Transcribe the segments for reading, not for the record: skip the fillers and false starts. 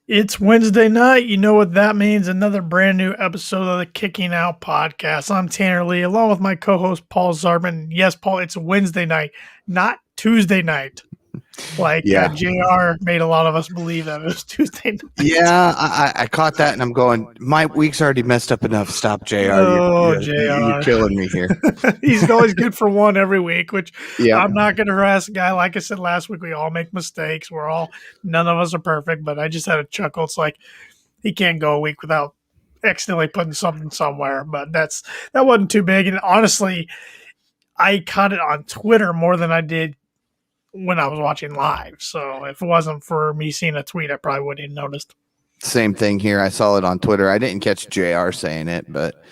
It's Wednesday night. You know what that means. Another brand new episode of the Kicking Out podcast. I'm Tanner Lee, along with my co-host Paul Zarban. Yes, Paul, it's Wednesday night, not Tuesday night. Like JR made a lot of us believe that it was Tuesday night. Yeah, I caught that, and I'm going, my week's already messed up enough. Stop, JR. JR. You're killing me here. He's always good for one every week, which Yeah. I'm not going to harass a guy. Like I said last week, we all make mistakes. None of us are perfect, but I just had a chuckle. It's like he can't go a week without accidentally putting something somewhere, but that wasn't too big. And honestly, I caught it on Twitter more than I did when I was watching live. So if it wasn't for me seeing a tweet, I probably wouldn't have noticed. Same thing here. I saw it on Twitter. I didn't catch JR saying it, but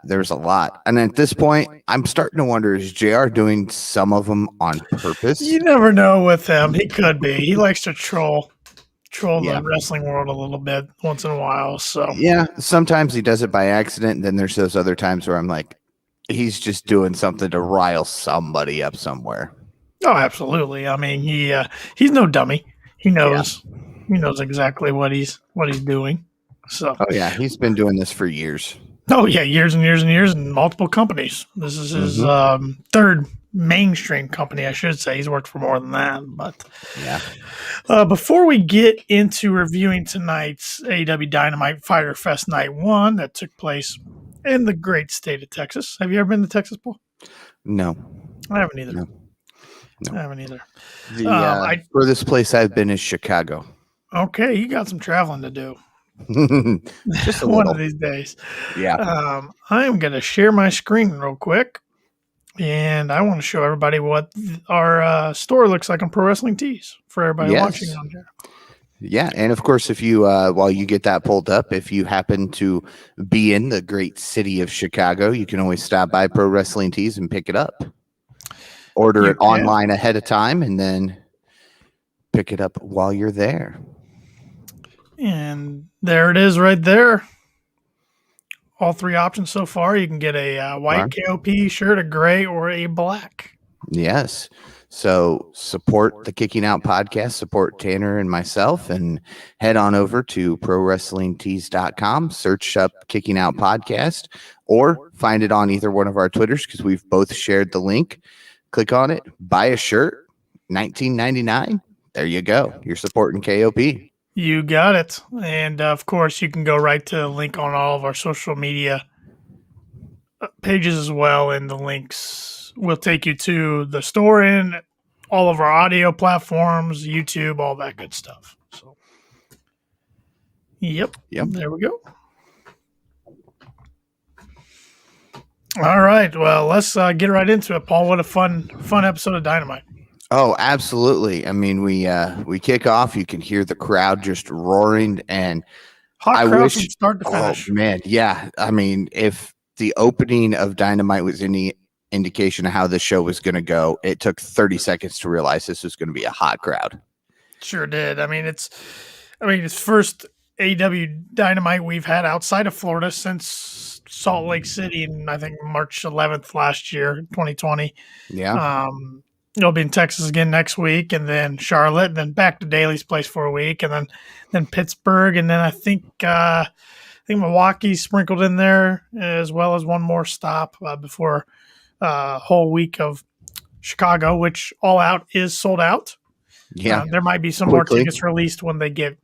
there's a lot. And at this point, I'm starting to wonder, is JR doing some of them on purpose? You never know with him. He could be. He likes to troll the wrestling world a little bit once in a while. So yeah, sometimes he does it by accident. And then there's those other times where I'm like, he's just doing something to rile somebody up somewhere. Oh, absolutely. I mean, he's no dummy. He knows exactly what he's doing. So he's been doing this for years. Oh yeah, years and years and years, and multiple companies. This is his third mainstream company, I should say. He's worked for more than that. But before we get into reviewing tonight's AEW Dynamite Fyter Fest Night 1 that took place in the great state of Texas. Have you ever been to Texas, Paul? No. I haven't either. No. I haven't either. The furthest place I've been is Chicago. Okay, you got some traveling to do. Just one of these days. Yeah. I am going to share my screen real quick, and I want to show everybody what our store looks like on Pro Wrestling Tees for everybody watching on here. Yeah, and of course, if you while you get that pulled up, if you happen to be in the great city of Chicago, you can always stop by Pro Wrestling Tees and pick it up. Order it online ahead of time and then pick it up while you're there. And there it is right there. All three options so far. You can get a white KOP shirt, a gray, or a black. Yes. So support the Kicking Out podcast, support Tanner and myself, and head on over to ProWrestlingTees.com, search up Kicking Out podcast, or find it on either one of our Twitters because we've both shared the link. Click on it, buy a shirt, $19.99. There you go. You're supporting KOP. You got it. And of course, you can go right to the link on all of our social media pages as well. And the links will take you to the store and all of our audio platforms, YouTube, all that good stuff. So, yep. There we go. All right. Well, let's get right into it, Paul. What a fun episode of Dynamite. Oh, absolutely. I mean, we kick off. You can hear the crowd just roaring, and hot crowd from start to finish. Oh, man, yeah. I mean, if the opening of Dynamite was any indication of how this show was going to go, it took 30 seconds to realize this was going to be a hot crowd. Sure did. I mean, it's first AEW Dynamite we've had outside of Florida since Salt Lake City in, I think, March 11th last year, 2020. Yeah. It'll be in Texas again next week, and then Charlotte, and then back to Daly's place for a week, and then Pittsburgh, and then I think Milwaukee's sprinkled in there, as well as one more stop before a whole week of Chicago, which All Out is sold out. Yeah. There might be some more tickets released when they get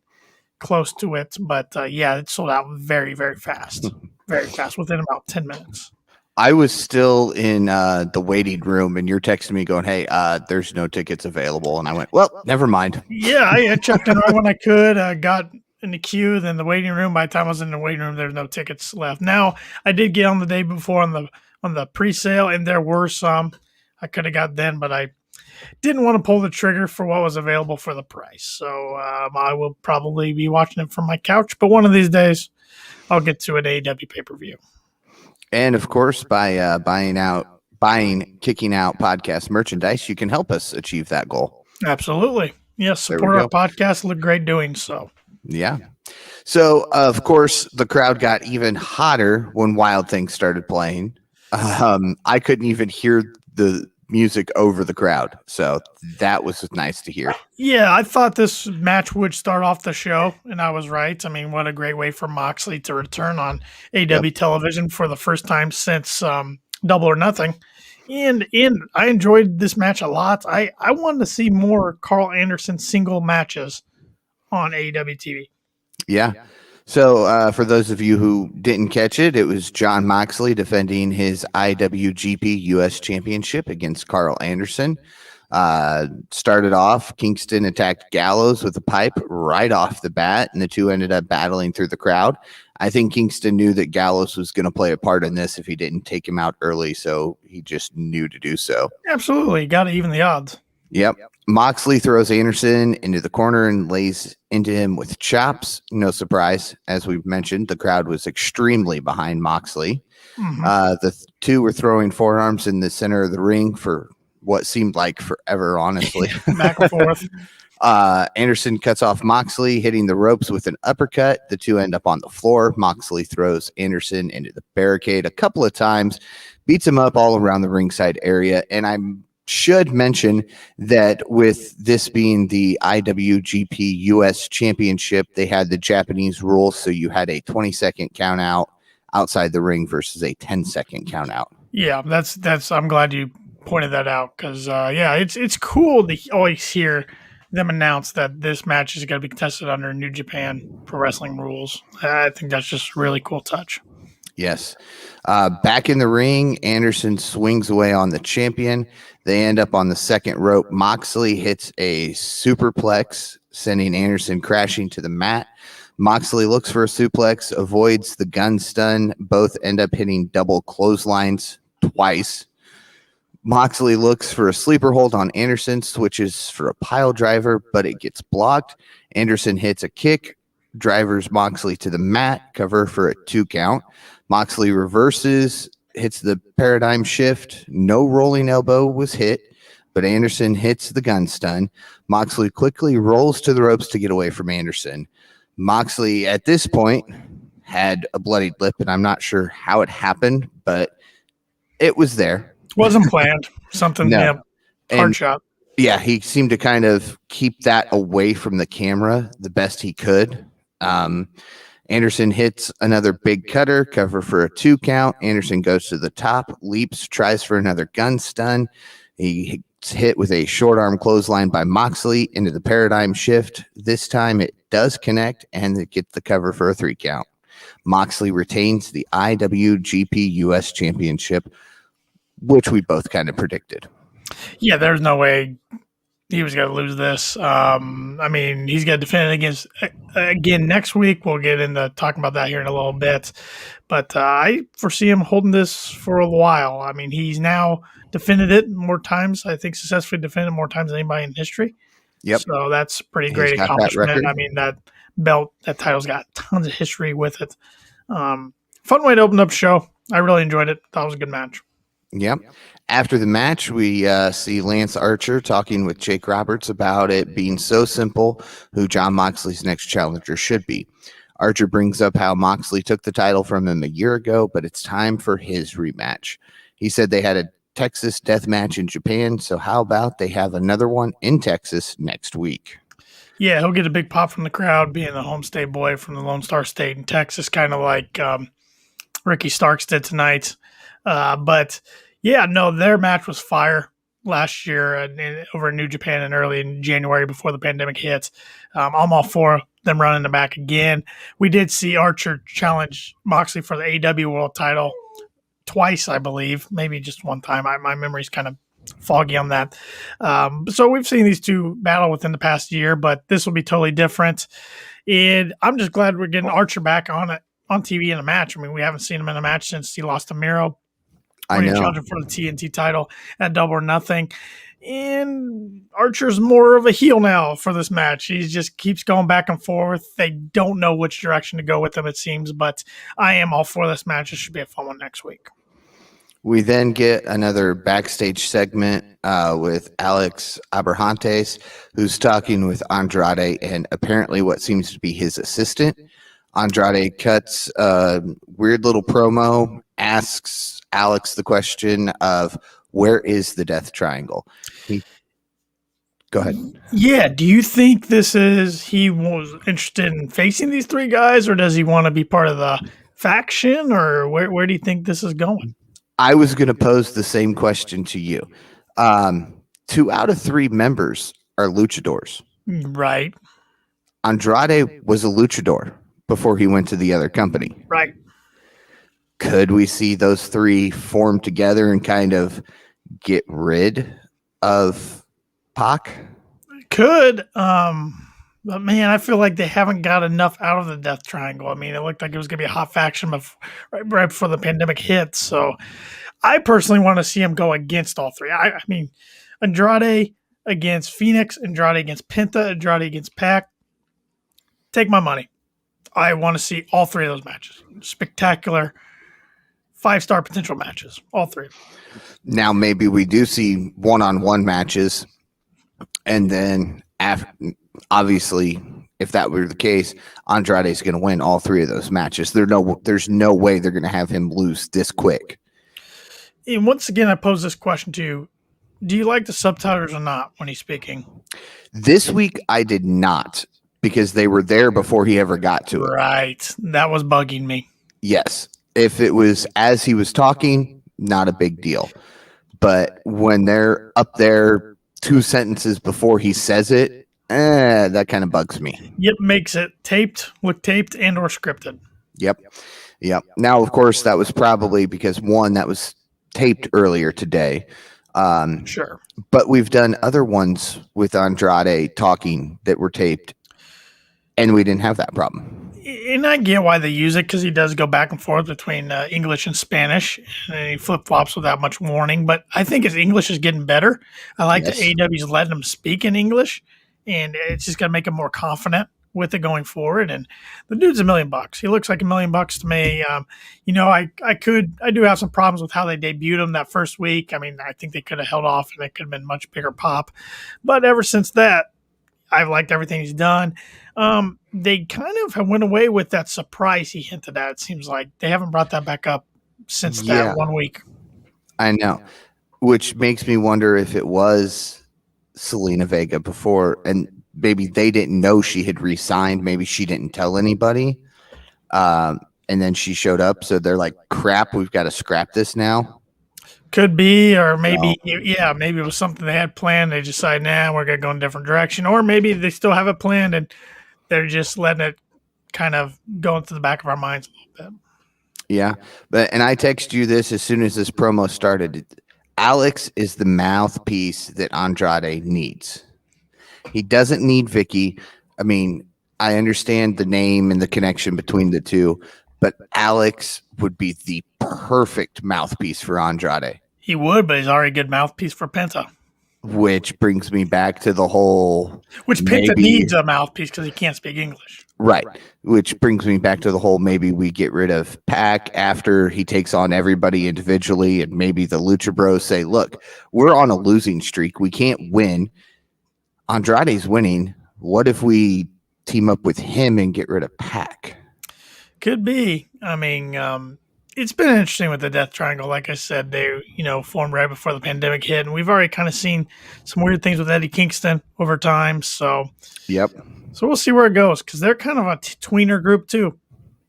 close to it, but it's sold out very, very fast. Very fast, within about 10 minutes. I was still in the waiting room, and you're texting me going, hey, there's no tickets available. And I went, well, never mind. Yeah, I checked in right when I could. I got in the queue, then the waiting room. By the time I was in the waiting room, there were no tickets left. Now, I did get on the day before on the pre-sale, and there were some. I could have got then, but I didn't want to pull the trigger for what was available for the price. So I will probably be watching it from my couch, but one of these days, I'll get to an AEW pay-per-view. And of course, by buying Kicking Out podcast merchandise, you can help us achieve that goal. Absolutely. Yes, support our podcast. Look great doing so. Yeah. So, of course, the crowd got even hotter when Wild Things started playing. I couldn't even hear the music over the crowd. So that was nice to hear. Yeah, I thought this match would start off the show, and I was right. I mean, what a great way for Moxley to return on AEW television for the first time since Double or Nothing. And I enjoyed this match a lot. I wanted to see more Karl Anderson single matches on AEW TV. Yeah. So for those of you who didn't catch it, it was Jon Moxley defending his IWGP US Championship against Karl Anderson. Started off, Kingston attacked Gallows with a pipe right off the bat, and the two ended up battling through the crowd. I think Kingston knew that Gallows was going to play a part in this if he didn't take him out early, so he just knew to do so. Absolutely. Got to even the odds. Yep. Moxley throws Anderson into the corner and lays into him with chops. No surprise. As we've mentioned, the crowd was extremely behind Moxley. Mm-hmm. The two were throwing forearms in the center of the ring for what seemed like forever, honestly. Back and forth. Anderson cuts off Moxley, hitting the ropes with an uppercut. The two end up on the floor. Moxley throws Anderson into the barricade a couple of times, beats him up all around the ringside area. And I should mention that with this being the IWGP US Championship, they had the Japanese rules, so you had a 20-second count out outside the ring versus a 10-second count out. Yeah, that's I'm glad you pointed that out, because it's cool to always hear them announce that this match is going to be contested under New Japan Pro Wrestling rules. I think that's just a really cool touch. Yes. Back in the ring, Anderson swings away on the champion. They end up on the second rope. Moxley hits a superplex, sending Anderson crashing to the mat. Moxley looks for a suplex, avoids the gun stun. Both end up hitting double clotheslines twice. Moxley looks for a sleeper hold on Anderson, switches for a pile driver, but it gets blocked. Anderson hits a kick, drivers Moxley to the mat, cover for a 2 count. Moxley reverses, hits the paradigm shift. No rolling elbow was hit, but Anderson hits the gun stun. Moxley quickly rolls to the ropes to get away from Anderson. Moxley, at this point, had a bloodied lip, and I'm not sure how it happened, but it was there. Wasn't planned. Something, No. hard shot. Yeah, he seemed to kind of keep that away from the camera the best he could. Anderson hits another big cutter, cover for a 2 count. Anderson goes to the top, leaps, tries for another gun stun. He gets hit with a short arm clothesline by Moxley into the paradigm shift. This time it does connect, and it gets the cover for a 3 count. Moxley retains the IWGP US Championship, which we both kind of predicted. Yeah, there's no way he was going to lose this. I mean, he's going to defend it against again next week. We'll get into talking about that here in a little bit. But I foresee him holding this for a while. I mean, he's now defended it more times. I think successfully defended more times than anybody in history. Yep. So that's a pretty great accomplishment. I mean, that belt, that title's got tons of history with it. Fun way to open up the show. I really enjoyed it. Thought it was a good match. Yep. After the match, we see Lance Archer talking with Jake Roberts about it being so simple who Jon Moxley's next challenger should be. Archer brings up how Moxley took the title from him a year ago, but it's time for his rematch. He said they had a Texas death match in Japan, so how about they have another one in Texas next week? Yeah, he'll get a big pop from the crowd, being the homestay boy from the Lone Star State in Texas, kind of like Ricky Starks did tonight. But yeah, no, their match was fire last year over in New Japan and early in January before the pandemic hit. I'm all for them running them back again. We did see Archer challenge Moxley for the AEW World title twice, I believe, maybe just one time. My memory's kind of foggy on that. So we've seen these two battle within the past year, but this will be totally different. And I'm just glad we're getting Archer back on TV in a match. I mean, we haven't seen him in a match since he lost to Miro. I know. Challenging for the TNT title at Double or Nothing. And Archer's more of a heel now for this match. He just keeps going back and forth. They don't know which direction to go with him, it seems, but I am all for this match. It should be a fun one next week. We then get another backstage segment with Alex Abrahantes, who's talking with Andrade and apparently what seems to be his assistant. Andrade cuts a weird little promo, asks Alex the question of where is the Death Triangle? Go ahead. Yeah. Do you think he was interested in facing these three guys, or does he want to be part of the faction, or where do you think this is going? I was going to pose the same question to you. 2 out of 3 members are luchadors. Right. Andrade was a luchador before he went to the other company. Right. Could we see those 3 form together and kind of get rid of Pac? Could. But man, I feel like they haven't got enough out of the Death Triangle. I mean, it looked like it was going to be a hot faction right before the pandemic hit. So I personally want to see him go against all 3. I mean, Andrade against Phoenix, Andrade against Penta, Andrade against Pac. Take my money. I want to see all 3 of those matches. Spectacular, 5-star potential matches. All 3. Now, maybe we do see one-on-one matches, and then obviously, if that were the case, Andrade's going to win all 3 of those matches. There's no way they're going to have him lose this quick. And once again, I pose this question to you. Do you like the subtitles or not when he's speaking? This week, I did not, because they were there before he ever got to it. Right. That was bugging me. Yes. If it was as he was talking, not a big deal. But when they're up there 2 sentences before he says it, that kind of bugs me. Yep, makes it look taped and or scripted. Yep. Now, of course, that was probably because that was taped earlier today. Sure. But we've done other ones with Andrade talking that were taped, and we didn't have that problem. And I get why they use it, because he does go back and forth between English and Spanish, and he flip-flops without much warning. But I think his English is getting better. I like that AEW's letting him speak in English, and it's just going to make him more confident with it going forward. And the dude's $1 million. He looks like $1 million to me. I do have some problems with how they debuted him that first week. I mean, I think they could have held off, and it could have been much bigger pop. But ever since that, I've liked everything he's done. They kind of went away with that surprise he hinted at. It seems like they haven't brought that back up since that 1 week. I know, which makes me wonder if it was Selena Vega before, and maybe they didn't know she had re-signed. Maybe she didn't tell anybody, and then she showed up. So they're like, "Crap, we've got to scrap this now." Could be, or maybe, maybe it was something they had planned. They decided, we're going to go in a different direction. Or maybe they still have it planned and they're just letting it kind of go into the back of our minds a little bit. Yeah. And I text you this as soon as this promo started. Alex is the mouthpiece that Andrade needs. He doesn't need Vicky. I mean, I understand the name and the connection between the two, but Alex would be the perfect mouthpiece for Andrade. He would, but he's already a good mouthpiece for Penta. Which brings me back to the whole... Which Penta needs a mouthpiece because he can't speak English. Right. Which brings me back to the whole, maybe we get rid of Pac after he takes on everybody individually, and maybe the Lucha Bros say, look, we're on a losing streak. We can't win. Andrade's winning. What if we team up with him and get rid of Pac? Could be. I mean, it's been interesting with the Death Triangle. Like I said, they, formed right before the pandemic hit, and we've already kind of seen some weird things with Eddie Kingston over time. So, yep. So we'll see where it goes, because they're kind of a tweener group too.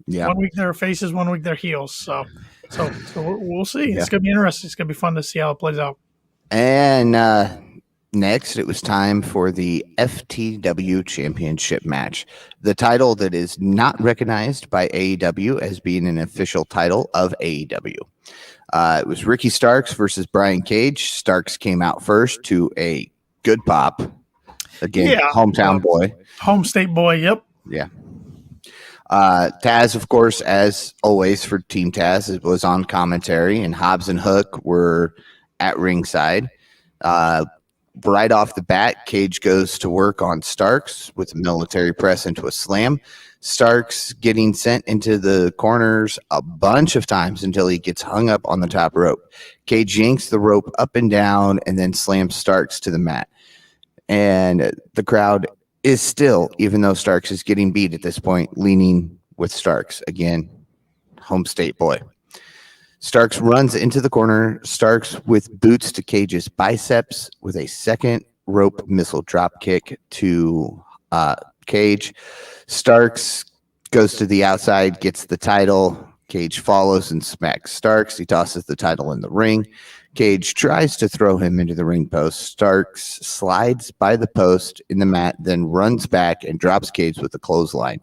Yeah. 1 week they're faces, 1 week they're heels. So we'll see. Yeah. It's gonna be interesting. It's gonna be fun to see how it plays out. And next, it was time for the Ftw Championship Match, the title that is not recognized by AEW as being an official title of AEW. It was Ricky Starks versus Brian Cage. Starks came out first to a good pop. Again, hometown boy. Home state boy, yep. Yeah. Taz, of course, as always for Team Taz, it was on commentary, and Hobbs and Hook were at ringside. Right off the bat, Cage goes to work on Starks with a military press into a slam. Starks getting sent into the corners a bunch of times until he gets hung up on the top rope. Cage yanks the rope up and down and then slams Starks to the mat. And the crowd is still, even though Starks is getting beat at this point, leaning with Starks. Again, home state boy. Starks runs into the corner. Starks with boots to Cage's biceps with a second rope missile drop kick to Cage. Starks goes to the outside, gets the title. Cage follows and smacks Starks. He tosses the title in the ring. Cage tries to throw him into the ring post. Starks slides by the post in the mat, then runs back and drops Cage with a clothesline.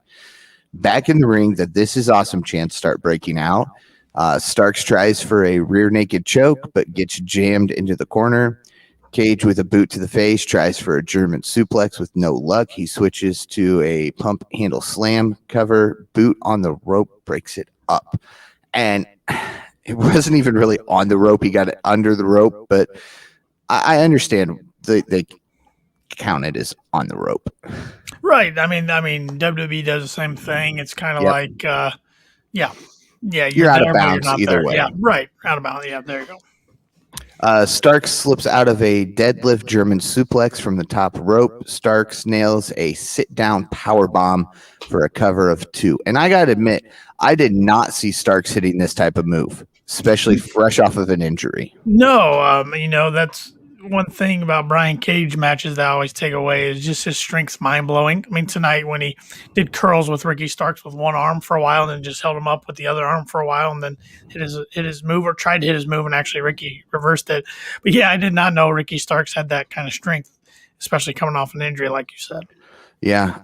Back in the ring, the This Is Awesome chants start breaking out. Starks tries for a rear naked choke, but gets jammed into the corner. Cage with a boot to the face tries for a German suplex with no luck. He switches to a pump handle slam cover. Boot on the rope breaks it up. And it wasn't even really on the rope. He got it under the rope, but I understand they count it as on the rope. Right. I mean, WWE does the same thing. It's kind of like, yeah, you're out of bounds either way. Yeah, right. Out of bounds. Yeah, there you go. Starks slips out of a deadlift German suplex from the top rope. Starks nails a sit-down power bomb for a cover of 2. And I got to admit, I did not see Starks hitting this type of move, especially fresh off of an injury. No, that's one thing about Brian Cage matches that I always take away is just his strength's mind-blowing. I mean, tonight when he did curls with Ricky Starks with one arm for a while and then just held him up with the other arm for a while and then hit his move or tried to hit his move and actually Ricky reversed it. But yeah, I did not know Ricky Starks had that kind of strength, especially coming off an injury like you said. Yeah.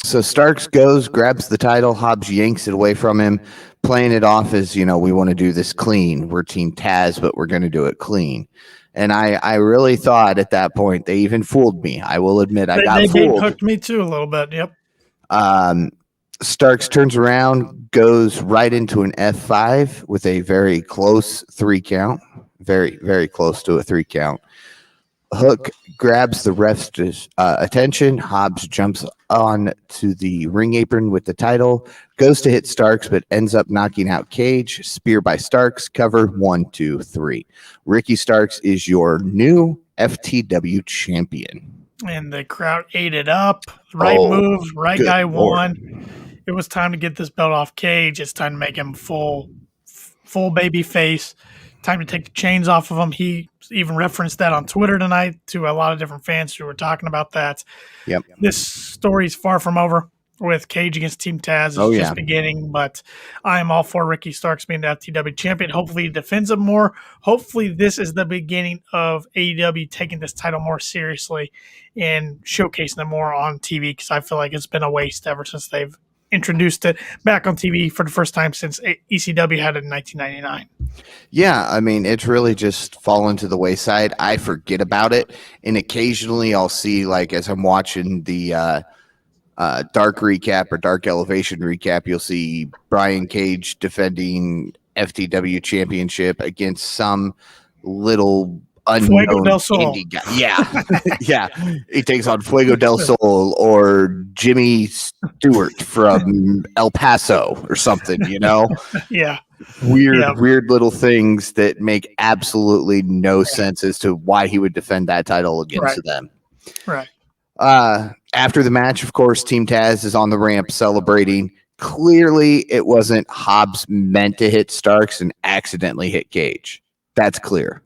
So Starks grabs the title. Hobbs yanks it away from him, playing it off as, we want to do this clean. We're Team Taz, but we're going to do it clean. And I really thought at that point they even fooled me. I will admit I got fooled. They hooked me too a little bit. Yep. Starks turns around, goes right into an F5 with a very close 3 count. Very, very close to a 3 count. Hook grabs the ref's attention. Hobbs jumps on to the ring apron with the title, goes to hit Starks, but ends up knocking out Cage. Spear by Starks. Cover 1, 2, 3. Ricky Starks is your new Ftw champion. And the crowd ate it up. Right move, right guy won. Lord. It was time to get this belt off Cage. It's time to make him full baby face. Time to take the chains off of him. He even referenced that on Twitter tonight to a lot of different fans who were talking about that. Yep. This story's far from over with Cage against Team Taz. It's just beginning, but I am all for Ricky Starks being the FTW champion. Hopefully he defends him more. Hopefully this is the beginning of AEW taking this title more seriously and showcasing it more on TV because I feel like it's been a waste ever since they've introduced it back on TV for the first time since ECW had it in 1999. Yeah, I mean, it's really just fallen to the wayside. I forget about it, and occasionally I'll see, like, as I'm watching the Dark recap or Dark Elevation recap, you'll see Brian Cage defending FTW Championship against some little unknown indie guy. Yeah, yeah. He takes on Fuego del Sol or Jimmy Stewart from El Paso or something, Yeah. Weird little things that make absolutely no sense as to why he would defend that title against them. Right. After the match, of course, Team Taz is on the ramp celebrating. Clearly, it wasn't Hobbs meant to hit Starks and accidentally hit Cage. That's clear.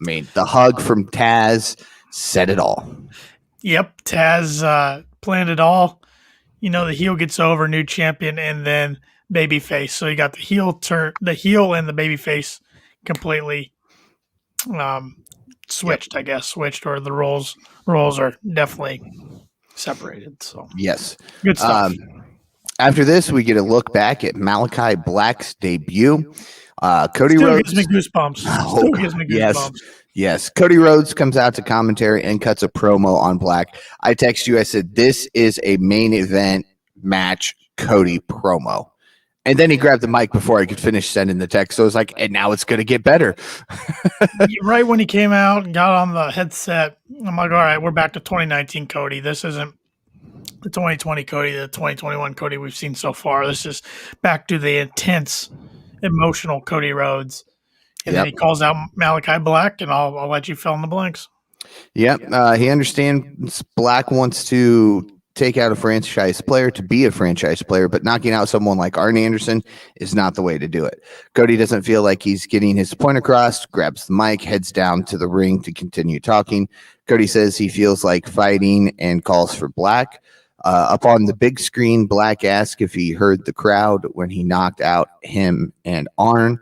I mean, the hug from Taz said it all. Yep, Taz planned it all. The heel gets over, new champion, and then babyface. So you got the heel and the babyface completely switched. I guess switched, or the roles are definitely separated. So yes, good stuff. After this, we get a look back at Malachi Black's debut. Cody Rhodes gives me goosebumps. Yes. Cody Rhodes comes out to commentary and cuts a promo on Black. I text you. I said, this is a main event match Cody promo. And then he grabbed the mic before I could finish sending the text. So I was like, and now it's going to get better. Right when he came out and got on the headset, I'm like, all right, we're back to 2019 Cody. This isn't the 2020 Cody, the 2021 Cody we've seen so far. This is back to the intense, emotional Cody Rhodes. And then he calls out Malachi Black, and I'll let you fill in the blanks. Yep. He understands Black wants to take out a franchise player to be a franchise player, but knocking out someone like Arn Anderson is not the way to do it. Cody doesn't feel like he's getting his point across, grabs the mic, heads down to the ring to continue talking. Cody says he feels like fighting and calls for Black. Up on the big screen, Black asks if he heard the crowd when he knocked out him and Arn.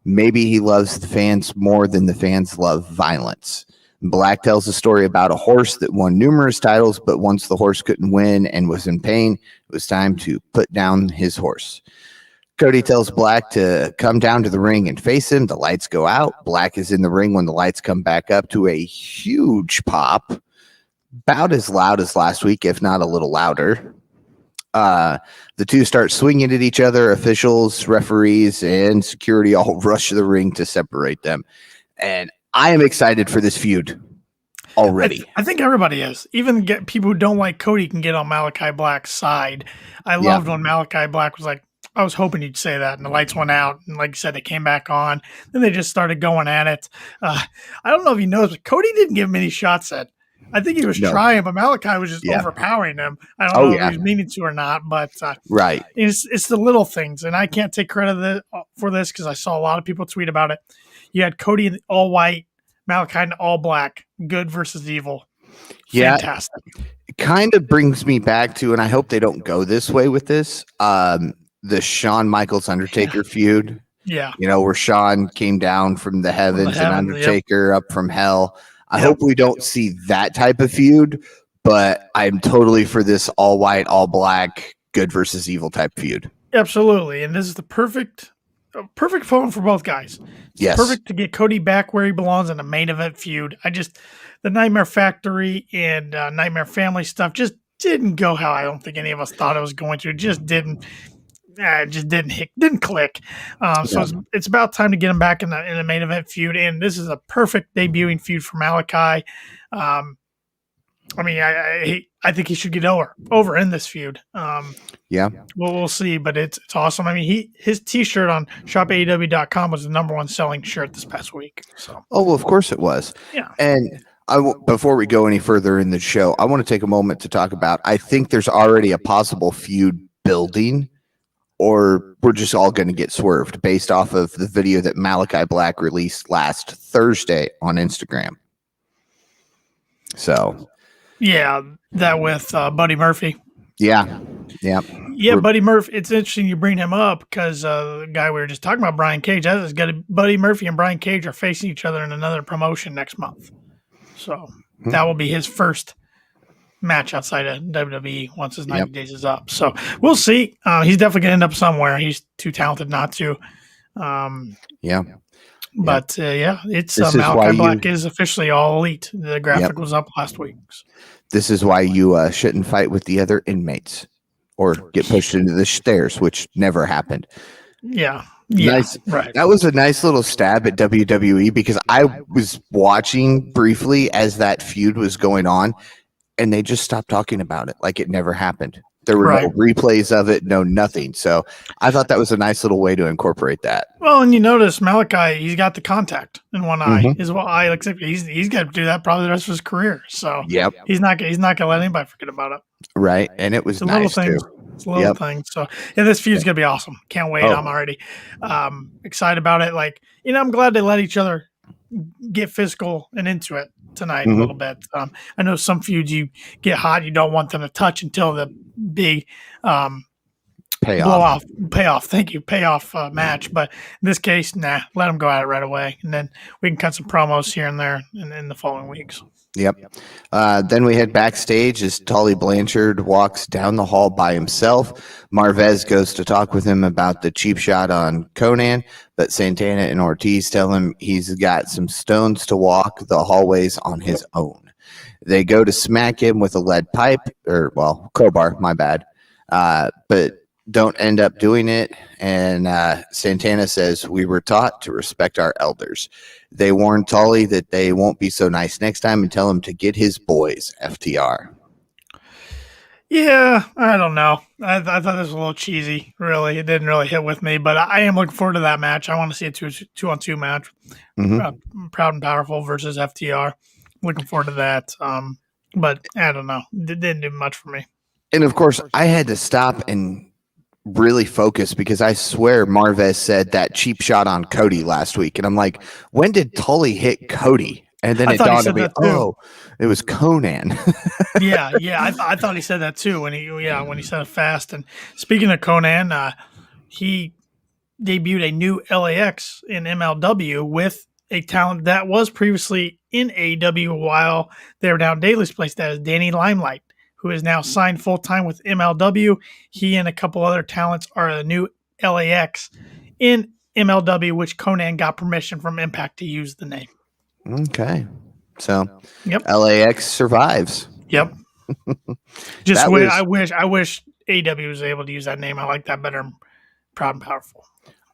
Maybe he loves the fans more than the fans love violence. Black tells a story about a horse that won numerous titles, but once the horse couldn't win and was in pain, it was time to put down his horse. Cody tells Black to come down to the ring and face him. The lights go out. Black is in the ring when the lights come back up to a huge pop, about as loud as last week, if not a little louder. The two start swinging at each other. Officials, referees, and security all rush to the ring to separate them. And I am excited for this feud already. I think everybody is. Even people who don't like Cody can get on Malachi Black's side. I loved when Malachi Black was like, I was hoping you'd say that. And the lights went out. And like you said, they came back on. Then they just started going at it. I don't know if you noticed, but Cody didn't give him any shots at. I think he was trying, but Malachi was just overpowering him. I don't know if he was meaning to or not, but right. It's the little things. And I can't take credit for this because I saw a lot of people tweet about it. You had Cody in all white, Malachi in all black, good versus evil. Fantastic. It kind of brings me back to, and I hope they don't go this way with this, the Shawn Michaels Undertaker feud. Yeah. You know, where Shawn came down from the heavens and Undertaker up from hell. I hope we don't see that type of feud, but I'm totally for this all white, all black, good versus evil type feud. Absolutely. And this is the perfect phone for both guys. It's perfect to get Cody back where he belongs in a main event feud. The Nightmare Factory and Nightmare Family stuff just didn't go how I don't think any of us thought it was going to. It just didn't didn't click. So it's about time to get him back in the main event feud. And this is a perfect debuting feud for Malachi. I think he should get over in this feud. We'll see, but it's awesome. I mean, his T-shirt on shopaew.com was the #1 selling shirt this past week. So, well, of course it was. Yeah. And before we go any further in the show, I want to take a moment to talk about. I think there's already a possible feud building, or we're just all going to get swerved based off of the video that Malachi Black released last Thursday on Instagram. So. Yeah, that with Buddy Murphy. Yeah. Buddy Murphy. It's interesting you bring him up because the guy we were just talking about, Brian Cage, Buddy Murphy and Brian Cage are facing each other in another promotion next month. So that will be his first match outside of WWE once his 90 days is up. So we'll see. He's definitely going to end up somewhere. He's too talented not to. But it's Malachi Black is officially all elite. The graphic was up last week. This is why you shouldn't fight with the other inmates or get pushed into the stairs, which never happened. Yeah. Nice. Right. That was a nice little stab at WWE because I was watching briefly as that feud was going on, and they just stopped talking about it like it never happened. There were no replays of it, no nothing. So I thought that was a nice little way to incorporate that. Well, and you notice Malachi, he's got the contact in one eye. His one eye, he's got to do that probably the rest of his career. So he's not going to let anybody forget about it. Right, and it was nice too. It's a little thing. So this feud's going to be awesome. Can't wait. I'm already excited about it. I'm glad they let each other get physical and into it tonight a little bit. I know some feuds you get hot, you don't want them to touch until the big payoff. Thank you, payoff match. But in this case, let them go at it right away, and then we can cut some promos here and there in the following weeks. Then we head backstage as Tully Blanchard walks down the hall by himself. Marvez goes to talk with him about the cheap shot on Conan, but Santana and Ortiz tell him he's got some stones to walk the hallways on his own. They go to smack him with a lead pipe, crowbar, my bad, but don't end up doing it. And Santana says, "We were taught to respect our elders." They warn Tully that they won't be so nice next time and tell him to get his boys, FTR. Yeah, I don't know. I thought this was a little cheesy, really. It didn't really hit with me, but I am looking forward to that match. I want to see a 2-on-2 match. Proud and Powerful versus FTR. Looking forward to that. But I don't know. It didn't do much for me. And of course, I had to stop and really focus because I swear Marvez said that cheap shot on Cody last week. And I'm like, when did Tully hit Cody? And then I it thought he dawned on said me, that too. oh, it was Conan. Yeah, I thought he said that too when he said it fast. And speaking of Conan, he debuted a new LAX in MLW with a talent that was previously in AEW while they were down Daly's place. That is Danny Limelight, who is now signed full time with MLW. He and a couple other talents are the new LAX in MLW, which Conan got permission from Impact to use the name. Okay. So Yep. LAX survives. Yep. Just That I was- wish AEW was able to use that name. I like that better. Proud and powerful.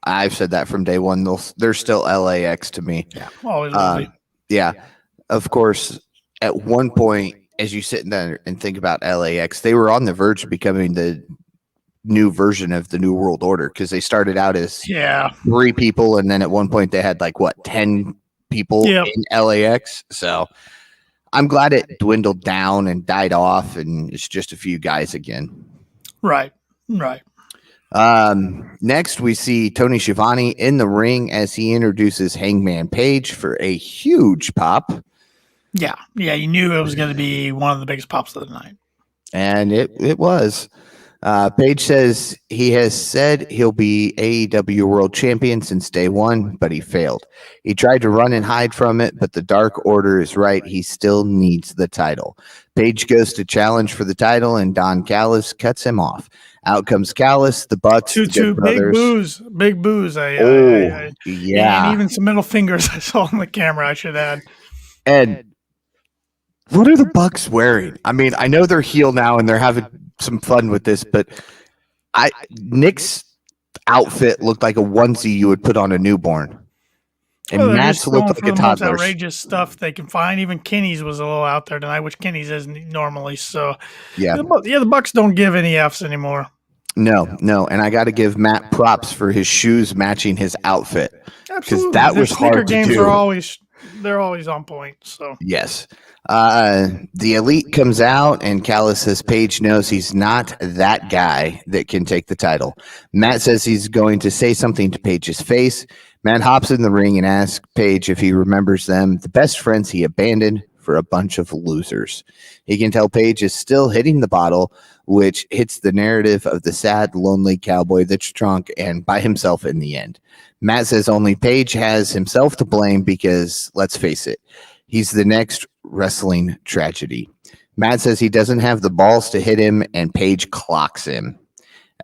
I've said that from day one. They're still LAX to me. Yeah, always will be. Yeah. Of course, at one point, as you sit there and think about LAX, they were on the verge of becoming the new version of the New World Order because they started out as 3 people, and then at one point they had 10 people in LAX. So I'm glad it dwindled down and died off, and it's just a few guys again. Right. Next, we see Tony Schiavone in the ring as he introduces Hangman Page for a huge pop. Yeah, you knew it was going to be one of the biggest pops of the night. And it was. Page says he has said he'll be AEW World Champion since day one, but he failed. He tried to run and hide from it, but the Dark Order is right. He still needs the title. Page goes to challenge for the title, and Don Callis cuts him off. Out comes Callis, the Bucks, the Good Brothers. Big boos. Yeah. And even some middle fingers I saw on the camera, I should add. And what are the Bucks wearing? I mean, I know they're heel now and they're having some fun with this, but Nick's outfit looked like a onesie you would put on a newborn. And Matt's looked like a toddler. Outrageous stuff they can find. Even Kenny's was a little out there tonight, which Kenny's isn't normally. So the Bucks don't give any Fs anymore. No. And I got to give Matt props for his shoes matching his outfit. Absolutely. That was hard to games do. They're always on point. So yes. The Elite comes out and Callis says Page knows he's not that guy that can take the title. Matt says he's going to say something to Page's face. Matt hops in the ring and asks Page if he remembers them, the best friends he abandoned for a bunch of losers. He can tell Page is still hitting the bottle, which hits the narrative of the sad, lonely cowboy that's drunk and by himself in the end. Matt says only Page has himself to blame because, let's face it, he's the next wrestling tragedy. Matt says he doesn't have the balls to hit him, and Page clocks him.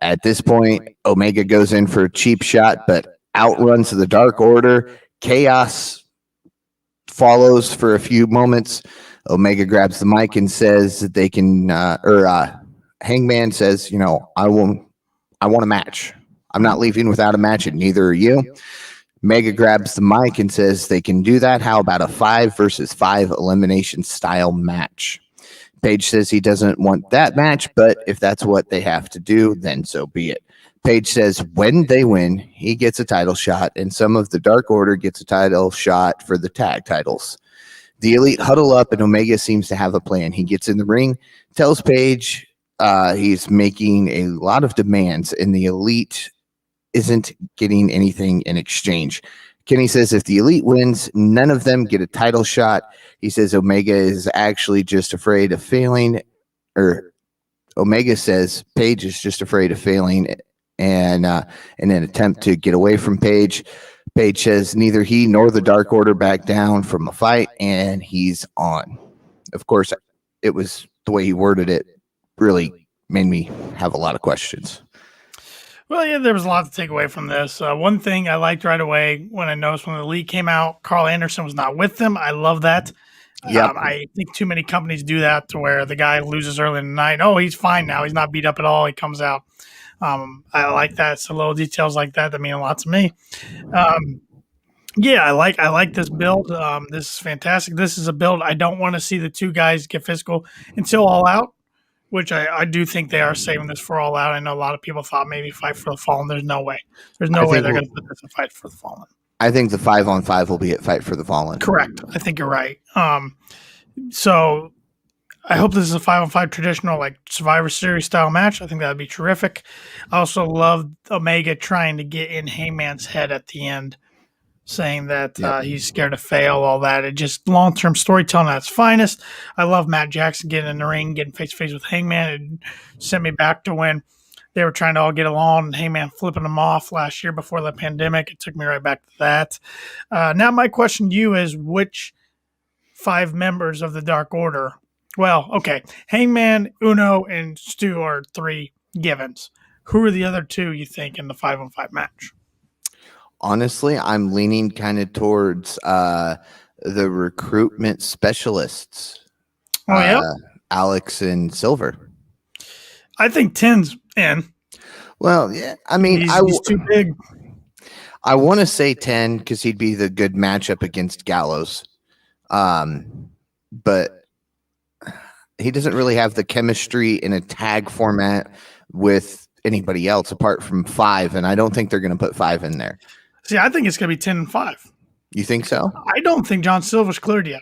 At this point, Omega goes in for a cheap shot, but outruns the Dark Order. Chaos follows for a few moments. Omega grabs the mic and says that they can, Hangman says, I want a match. I'm not leaving without a match, and neither are you. Omega grabs the mic and says they can do that. How about a 5 versus 5 elimination style match? Page says he doesn't want that match, but if that's what they have to do, then so be it. Page says when they win, he gets a title shot, and some of the Dark Order gets a title shot for the tag titles. The Elite huddle up, and Omega seems to have a plan. He gets in the ring, tells Page he's making a lot of demands, and the Elite isn't getting anything in exchange. Kenny says if the Elite wins, none of them get a title shot. He says Omega is actually just afraid of failing, or Omega says Page is just afraid of failing and in an attempt to get away from Page. Page says neither he nor the Dark Order back down from a fight, and he's on. Of course, it was the way he worded it really made me have a lot of questions. Well, yeah, there was a lot to take away from this. One thing I liked right away when I noticed when the Elite came out, Karl Anderson was not with them. I love that. Yep. I think too many companies do that to where the guy loses early in the night. Oh, he's fine now. He's not beat up at all. He comes out. I like that. So little details like that mean a lot to me. I like this build. This is fantastic. This is a build. I don't want to see the two guys get physical until All Out, which I do think they are saving this for All Out. I know a lot of people thought maybe Fight for the Fallen. There's no way. There's no way they're going to put this in Fight for the Fallen. I think the 5-on-5 will be at Fight for the Fallen. Correct. I think you're right. So I hope this is a 5-on-5 traditional like Survivor Series style match. I think that would be terrific. I also love Omega trying to get in Hangman's head at the end, saying that he's scared to fail, all that. It just long-term storytelling at its finest. I love Matt Jackson getting in the ring, getting face-to-face with Hangman. It sent me back to when they were trying to all get along and Hangman flipping them off last year before the pandemic. It took me right back to that. Now my question to you is, which 5 members of the Dark Order? Well, okay, Hangman, Uno, and Stu are 3 givens. Who are the other 2 you think in the 5-on-5 match? Honestly, I'm leaning kind of towards the recruitment specialists. Oh, yeah. Alex and Silver. I think 10's in. Well, yeah. I mean, he's too big. I want to say 10 because he'd be the good matchup against Gallows. But he doesn't really have the chemistry in a tag format with anybody else apart from 5, and I don't think they're going to put 5 in there. See, I think it's going to be 10 and 5. You think so? I don't think John Silver's cleared yet.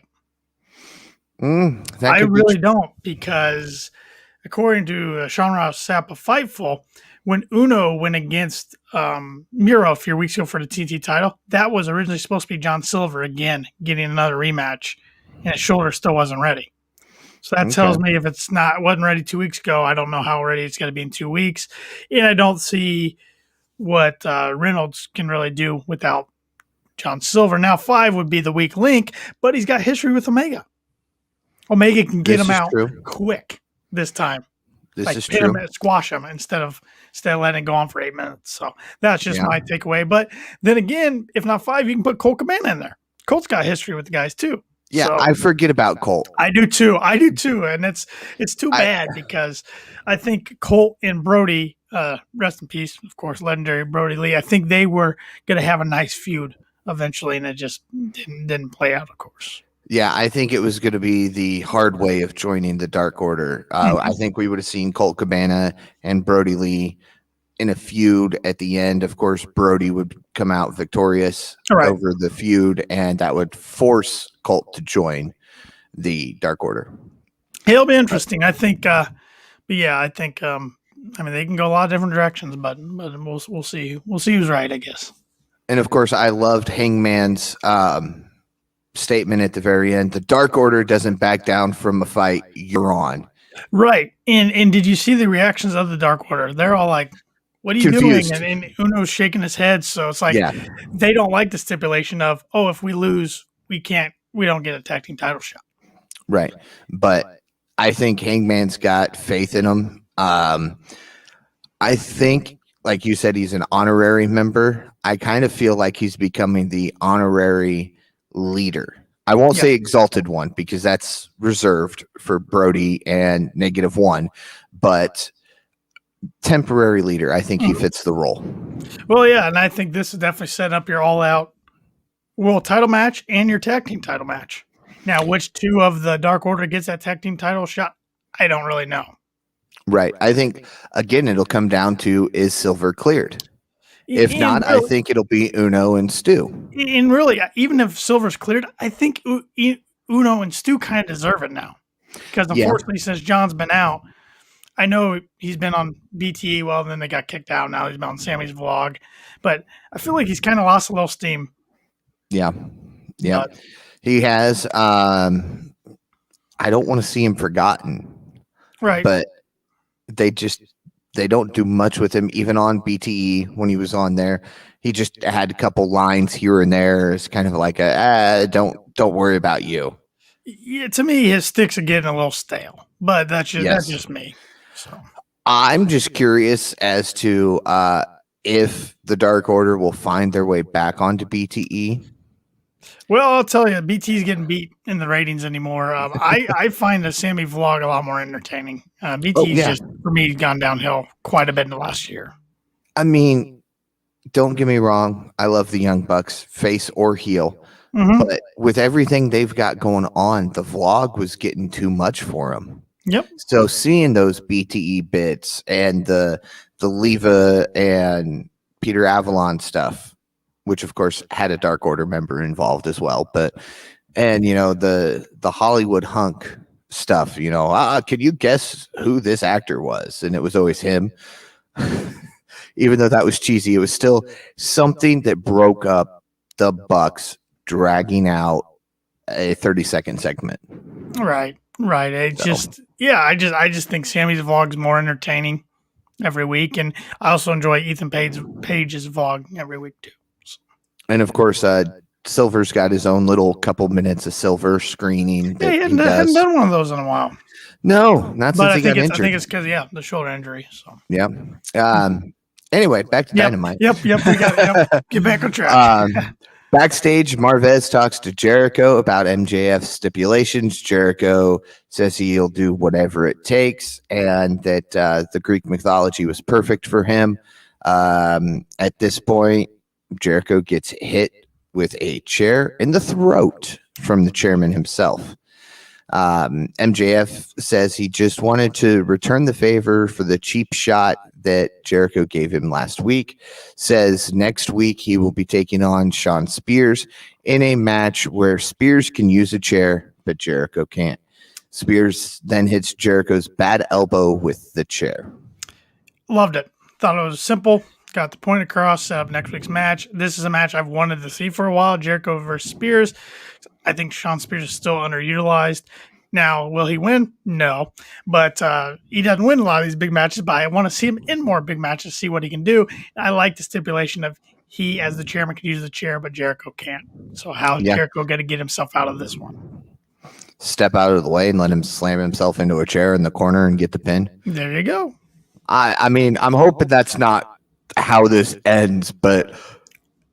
I really don't, because according to Sean Ross Sapp of Fightful, when Uno went against Miro a few weeks ago for the TT title, that was originally supposed to be John Silver again getting another rematch, and his shoulder still wasn't ready. So that tells me if it wasn't ready 2 weeks ago, I don't know how ready it's going to be in 2 weeks. And I don't see what Reynolds can really do without John Silver. Now 5 would be the weak link, but he's got history with Omega. Omega can get him out quick this time. This is true. Him and squash him instead of letting it go on for 8 minutes. So that's just my takeaway. But then again, if not 5, you can put Colt Cabana in there. Colt's got history with the guys too. Yeah, so, I forget about Colt. I do too. And it's too bad because I think Colt and Brody, rest in peace, of course, legendary Brody Lee. I think they were going to have a nice feud eventually, and it just didn't play out, of course. Yeah, I think it was going to be the hard way of joining the Dark Order. I think we would have seen Colt Cabana and Brody Lee in a feud at the end. Of course, Brody would come out victorious over the feud, and that would force Colt to join the Dark Order. It'll be interesting. I think, I mean, they can go a lot of different directions, but we'll see. We'll see who's right, I guess. And of course, I loved Hangman's statement at the very end. The Dark Order doesn't back down from a fight you're on. Right. And did you see the reactions of the Dark Order? They're all like, what are you doing? And Uno's shaking his head. So it's like they don't like the stipulation of, if we lose, we don't get a tag team title shot. Right. But I think Hangman's got faith in him. I think, like you said, he's an honorary member. I kind of feel like he's becoming the honorary leader. I won't say exalted one because that's reserved for Brody and -1, but temporary leader. I think he fits the role. Well, yeah, and I think this is definitely setting up your all-out world title match and your tag team title match. Now, which 2 of the Dark Order gets that tag team title shot? I don't really know. Right. I think, again, it'll come down to, is Silver cleared? If not, I think it'll be Uno and Stu. And really, even if Silver's cleared, I think Uno and Stu kind of deserve it now. Because unfortunately, since John's been out, I know he's been on BTE. Well, then they got kicked out. Now he's been on Sammy's vlog. But I feel like he's kind of lost a little steam. Yeah. Yeah. He has. I don't want to see him forgotten. Right. But they don't do much with him, even on BTE when he was on there. He just had a couple lines here and there. It's kind of like don't worry about you. Yeah, to me, his sticks are getting a little stale, but that's just me. So I'm just curious as to if the Dark Order will find their way back onto BTE. Well, I'll tell you, BT's getting beat in the ratings anymore. I find the Sammy vlog a lot more entertaining. BT's just, for me, gone downhill quite a bit in the last year. I mean, don't get me wrong. I love the Young Bucks, face or heel. But with everything they've got going on, the vlog was getting too much for them. Yep. So seeing those BTE bits and the Leva and Peter Avalon stuff, which of course had a Dark Order member involved as well, and the Hollywood Hunk stuff. Could you guess who this actor was? And it was always him. Even though that was cheesy, it was still something that broke up the Bucks dragging out a 30-second segment. Right. I just think Sammy's vlog's more entertaining every week, and I also enjoy Ethan Page's vlog every week too. So. And of course, Silver's got his own little couple minutes of Silver screening. Yeah, he hadn't done one of those in a while. No, not since he got injured. I think it's because the shoulder injury. So yeah. Anyway, back to Dynamite. Yep. We got get back on track. Backstage, Marvez talks to Jericho about MJF's stipulations. Jericho says he'll do whatever it takes, and that the Greek mythology was perfect for him. At this point, Jericho gets hit with a chair in the throat from the chairman himself. MJF says he just wanted to return the favor for the cheap shot that Jericho gave him last week. Says next week he will be taking on Shawn Spears in a match where Spears can use a chair, but Jericho can't. Spears then hits Jericho's bad elbow with the chair. Loved it. Thought it was simple. Got the point across. Set up next week's match. This is a match I've wanted to see for a while. Jericho versus Spears. I think Shawn Spears is still underutilized. Now, will he win? No. But he doesn't win a lot of these big matches, but I want to see him in more big matches, see what he can do. I like the stipulation of he, as the chairman, can use the chair, but Jericho can't. So how is Jericho going to get himself out of this one? Step out of the way and let him slam himself into a chair in the corner and get the pin. There you go. I mean, I'm hoping that's not how this ends, but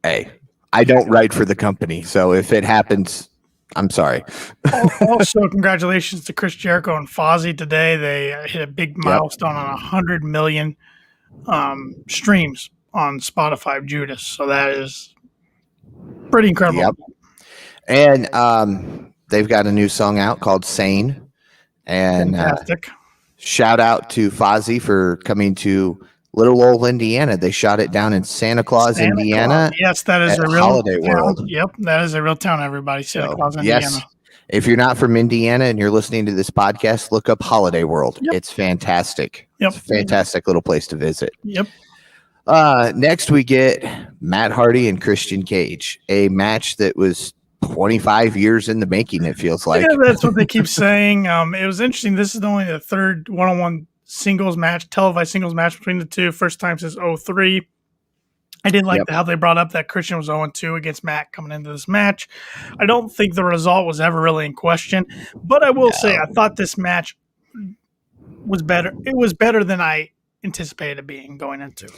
hey, I don't write for the company. So if it happens, I'm sorry. Also, congratulations to Chris Jericho and Fozzy today. They hit a big milestone on 100 million streams on Spotify, Judas. So that is pretty incredible. Yep. And they've got a new song out called Sane. And shout out to Fozzy for coming to Little Old Indiana. They shot it down in Santa Claus, Indiana. Yes, that is a real Holiday town. World. Yep, that is a real town, everybody. Santa Claus, Indiana. Yes. If you're not from Indiana and you're listening to this podcast, look up Holiday World. Yep. It's fantastic. Yep. It's a fantastic little place to visit. Yep. Next, we get Matt Hardy and Christian Cage, a match that was 25 years in the making, it feels like. Yeah, that's what they keep saying. It was interesting. This is only the third one-on-one singles match, televised singles match between the two. First time since 2003. I did like how they brought up that Christian was 0-2 against Matt coming into this match. I don't think the result was ever really in question, but I will say I thought this match was better. It was better than I anticipated it being going into.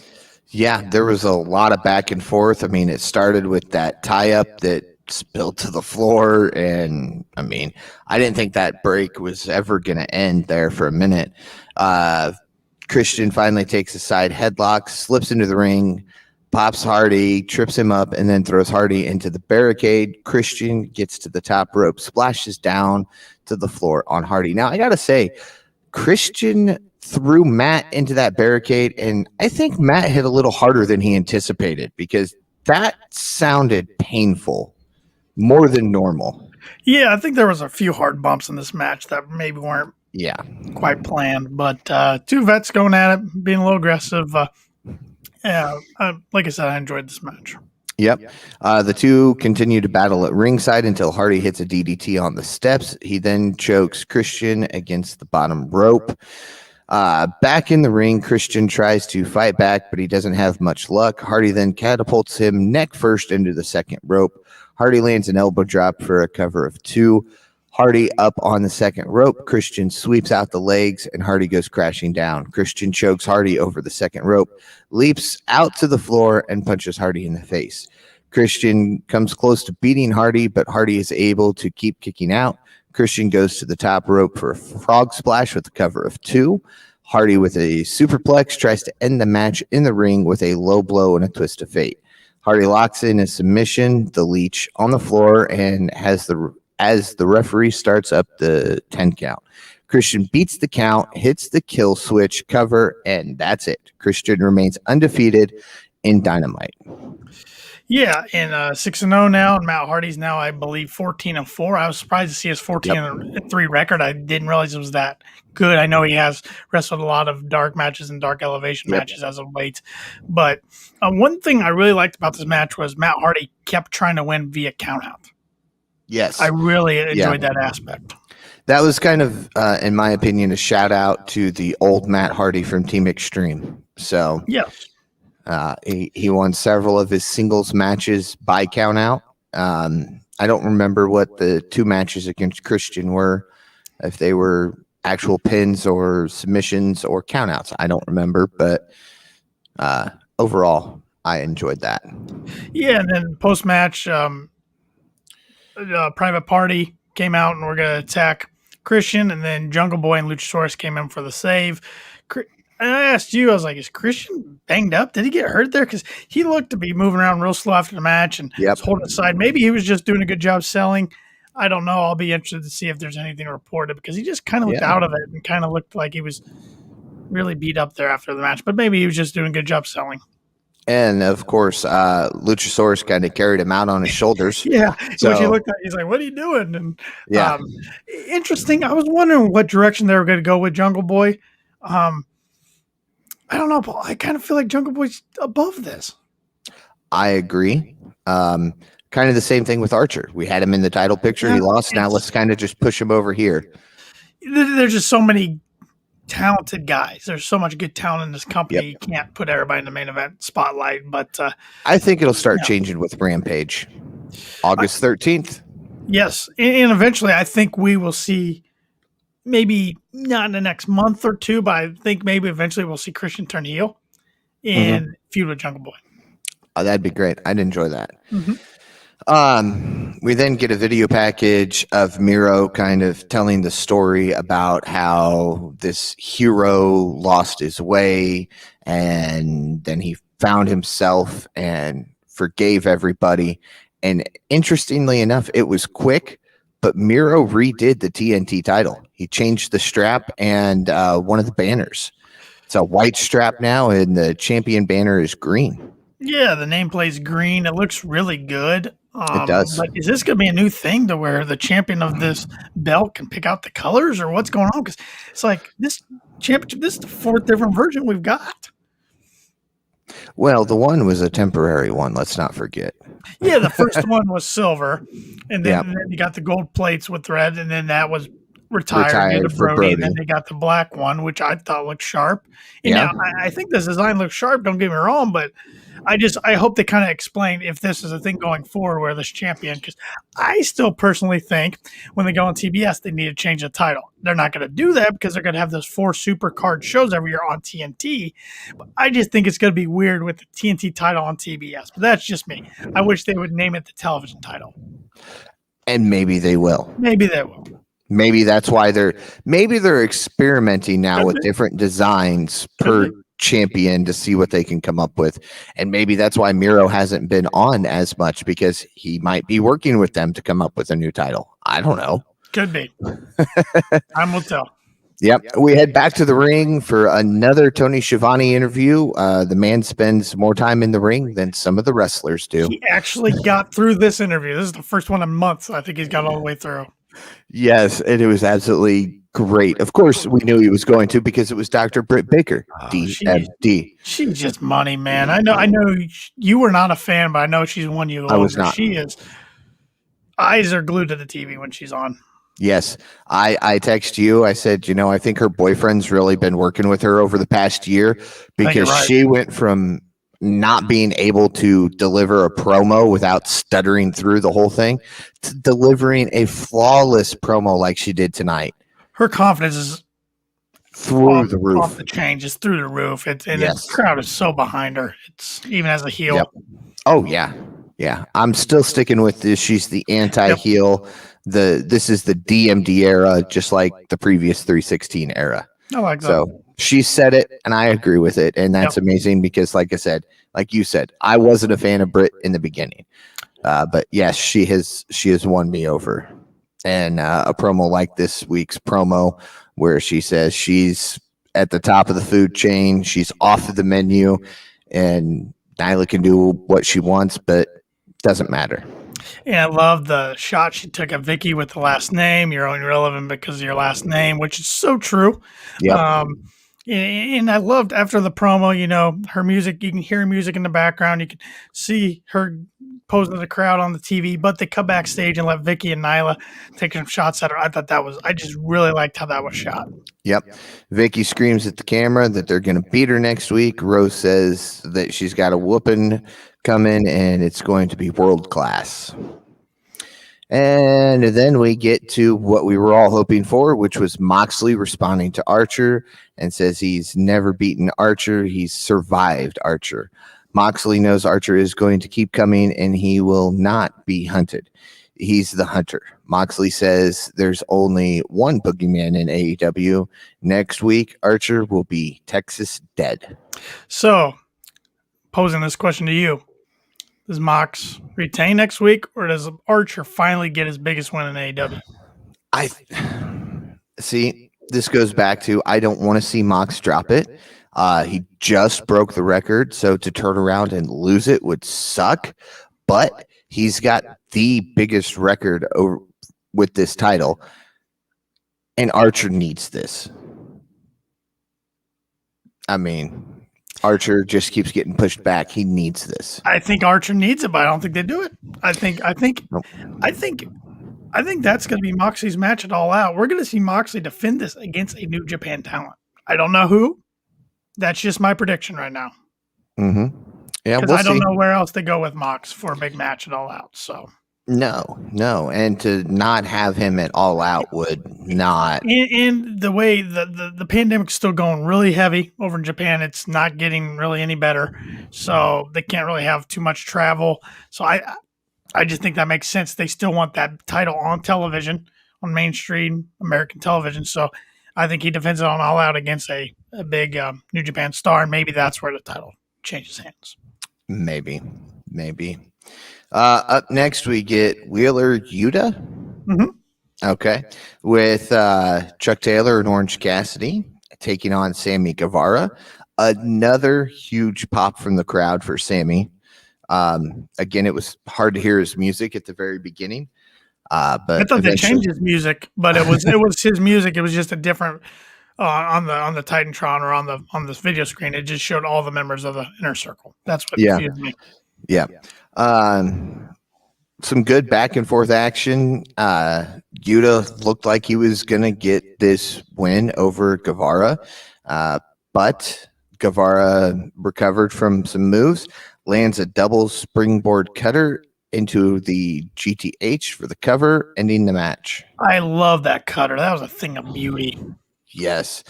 Yeah, there was a lot of back and forth. I mean, it started with that tie-up that spilled to the floor, and I mean, I didn't think that break was ever going to end there for a minute. Christian finally takes a side headlock, slips into the ring, pops Hardy, trips him up, and then throws Hardy into the barricade. Christian gets to the top rope, splashes down to the floor on Hardy. Now, I got to say, Christian threw Matt into that barricade, and I think Matt hit a little harder than he anticipated because that sounded painful, more than normal. Yeah, I think there was a few hard bumps in this match that maybe weren't quite planned, but two vets going at it, being a little aggressive. Like I said, I enjoyed this match. Yep. The two continue to battle at ringside until Hardy hits a DDT on the steps. He then chokes Christian against the bottom rope. Back in the ring, Christian tries to fight back, but he doesn't have much luck. Hardy then catapults him neck first into the second rope. Hardy lands an elbow drop for a cover of 2. Hardy up on the second rope. Christian sweeps out the legs, and Hardy goes crashing down. Christian chokes Hardy over the second rope, leaps out to the floor, and punches Hardy in the face. Christian comes close to beating Hardy, but Hardy is able to keep kicking out. Christian goes to the top rope for a frog splash with a cover of 2. Hardy with a superplex tries to end the match in the ring with a low blow and a twist of fate. Hardy locks in a submission, the leech on the floor, and as the referee starts up the 10 count. Christian beats the count, hits the kill switch cover, and that's it. Christian remains undefeated in Dynamite. Yeah, and 6-0 now, and Matt Hardy's now, I believe, 14-4. I was surprised to see his 14-3 record. I didn't realize it was that good. I know he has wrestled a lot of dark matches and dark elevation Yep. matches as of late, but one thing I really liked about this match was Matt Hardy kept trying to win via countout. Yes. I really enjoyed that aspect. That was kind of, in my opinion, a shout out to the old Matt Hardy from Team Extreme. So yes. He won several of his singles matches by count out. I don't remember what the 2 matches against Christian were, if they were actual pins or submissions or countouts. I don't remember, but overall, I enjoyed that. Yeah, and then post match, Private Party came out and we're going to attack Christian, and then Jungle Boy and Luchasaurus came in for the save. And I asked you, I was like, is Christian banged up? Did he get hurt there? Because he looked to be moving around real slow after the match and was holding aside. Maybe he was just doing a good job selling. I don't know. I'll be interested to see if there's anything reported, because he just kind of looked out of it and kind of looked like he was really beat up there after the match. But maybe he was just doing a good job selling. And of course, Luchasaurus kind of carried him out on his shoulders. Yeah. So which he looked at, he's like, what are you doing? And interesting. I was wondering what direction they were going to go with Jungle Boy. I don't know, Paul. I kind of feel like Jungle Boy's above this. I agree. Kind of the same thing with Archer. We had him in the title picture. He lost. Now let's kind of just push him over here. There's just so many talented guys. There's so much good talent in this company. You can't put everybody in the main event spotlight. But I think it'll start changing with Rampage, August 13th. Yes, and eventually, I think we will see. Maybe not in the next month or 2, but I think maybe eventually we'll see Christian turn heel and feud with Jungle Boy. Oh, that'd be great. I'd enjoy that. Mm-hmm. We then get a video package of Miro kind of telling the story about how this hero lost his way, and then he found himself and forgave everybody. And interestingly enough, it was quick. But Miro redid the TNT title. He changed the strap and one of the banners. It's a white strap now, and the champion banner is green. Yeah, the nameplate's green. It looks really good. It does. But is this going to be a new thing to where the champion of this belt can pick out the colors, or what's going on? Because it's like this championship, this is the 4th different version we've got. Well, the one was a temporary one. Let's not forget. Yeah, the first one was silver, and then you got the gold plates with red, and then that was retired for Brody. And then they got the black one, which I thought looked sharp. And now I think this design looks sharp. Don't get me wrong, but I hope they kind of explain if this is a thing going forward where this champion, because I still personally think when they go on TBS, they need to change the title. They're not going to do that because they're going to have those 4 super card shows every year on TNT. But I just think it's going to be weird with the TNT title on TBS. But that's just me. I wish they would name it the television title. And maybe they will. Maybe they will. Maybe that's why they're experimenting now with different designs per champion to see what they can come up with. And maybe that's why Miro hasn't been on as much, because he might be working with them to come up with a new title. I don't know. Could be. Time will tell. Yep. We head back to the ring for another Tony Schiavone interview. The man spends more time in the ring than some of the wrestlers do. He actually got through this interview. This is the first one in months. I think he's got all the way through. Yes, and it was absolutely great. Of course, we knew he was going to, because it was Dr. Britt Baker, DMD. She's just money, man. I know you were not a fan, but I know she's won you over. I was not. She is. Eyes are glued to the TV when she's on. Yes. I text you. I said, I think her boyfriend's really been working with her over the past year, because she went from not being able to deliver a promo without stuttering through the whole thing to delivering a flawless promo like she did tonight. Her confidence is through the roof. Off the chain, just through the roof. The crowd is so behind her. It's even as a heel. Yep. Oh yeah. Yeah. I'm still sticking with this. She's the anti-heel. This is the DMD era, just like the previous 316 era. I like that. So she said it, and I agree with it, and that's amazing, because, like I said, like you said, I wasn't a fan of Britt in the beginning, but yes, she has won me over. And a promo like this week's promo, where she says she's at the top of the food chain, she's off of the menu, and Nyla can do what she wants, but Doesn't matter. And I love the shot she took at Vicky with the last name. You're only relevant because of your last name, which is so true. Yep. And I loved after the promo, her music, you can hear music in the background. You can see her posing to the crowd on the TV, but they come backstage and let Vicky and Nyla take some shots at her. I just really liked how that was shot. Yep. Vicky screams at the camera that they're going to beat her next week. Rose says that she's got a whooping coming and it's going to be world class. And then we get to what we were all hoping for, which was Moxley responding to Archer and says he's never beaten Archer. He's survived Archer. Moxley knows Archer is going to keep coming and he will not be hunted. He's the hunter. Moxley says there's only one boogeyman in AEW. Next week, Archer will be Texas dead. So, posing this question to you. Does Mox retain next week, or does Archer finally get his biggest win in AEW? I see. This goes back to I don't want to see Mox drop it. He just broke the record, so to turn around and lose it would suck. But he's got the biggest record over with this title, and Archer needs this. I mean, Archer just keeps getting pushed back. He needs this. I think Archer needs it, but I don't think they do it. I think that's going to be Moxley's match at All Out. We're going to see Moxley defend this against a New Japan talent. I don't know who. That's just my prediction right now. Mm-hmm. Yeah, because I don't know where else to go with Mox for a big match at All Out. So no, and to not have him at All Out would not. And the way the pandemic's still going really heavy over in Japan, it's not getting really any better. So they can't really have too much travel. So I just think that makes sense. They still want that title on television, on mainstream American television. So I think he defends it on All Out against a big New Japan star, and maybe that's where the title changes hands. Maybe. Up next, we get Wheeler Yuta. Mm-hmm. Okay. With Chuck Taylor and Orange Cassidy taking on Sammy Guevara. Another huge pop from the crowd for Sammy. Again, it was hard to hear his music at the very beginning. But I thought they changed his music, but it was his music. It was just a different on the Titantron or on this video screen. It just showed all the members of the inner circle. That's what confused me. Yeah. Some good back and forth action. Yuta looked like he was going to get this win over Guevara, but Guevara recovered from some moves, lands a double springboard cutter into the GTH for the cover, ending the match. I love that cutter. That was a thing of beauty. Yes.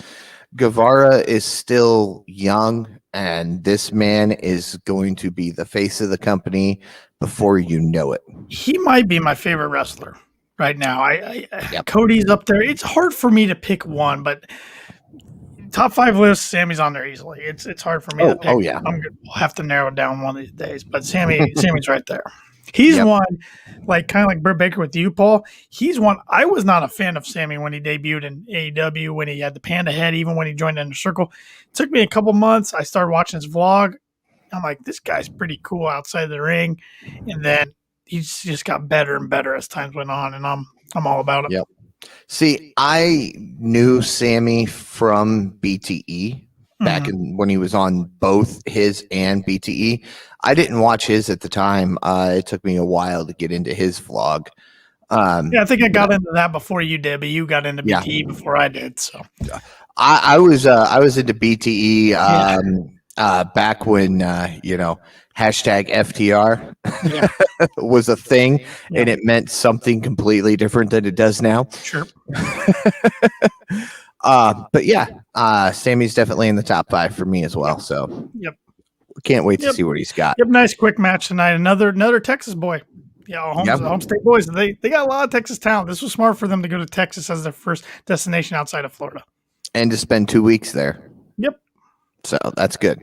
Guevara is still young, and this man is going to be the face of the company before you know it. He might be my favorite wrestler right now. Cody's up there. It's hard for me to pick one, but top 5 list, Sammy's on there easily. It's hard for me to pick. Oh yeah. We'll have to narrow it down one of these days, but Sammy's right there. He's one, kind of like Britt Baker with you, Paul. He's one. I was not a fan of Sammy when he debuted in AEW, when he had the panda head, even when he joined Inner Circle. It took me a couple months. I started watching his vlog. I'm like, this guy's pretty cool outside the ring. And then he's just got better and better as times went on, and I'm all about it. Yep. See, I knew Sammy from BTE back when he was on both his and BTE. I didn't watch his at the time. It took me a while to get into his vlog. I think I got into that before you did, but you got into BTE before I did. So I was into BTE back when hashtag FTR was a thing, and it meant something completely different than it does now. Sure. But Sammy's definitely in the top 5 for me as well. So can't wait to see what he's got. Nice quick match tonight. Another Texas boy. Home state boys. They got a lot of Texas talent. This was smart for them to go to Texas as their first destination outside of Florida. And to spend 2 weeks there. Yep. So that's good.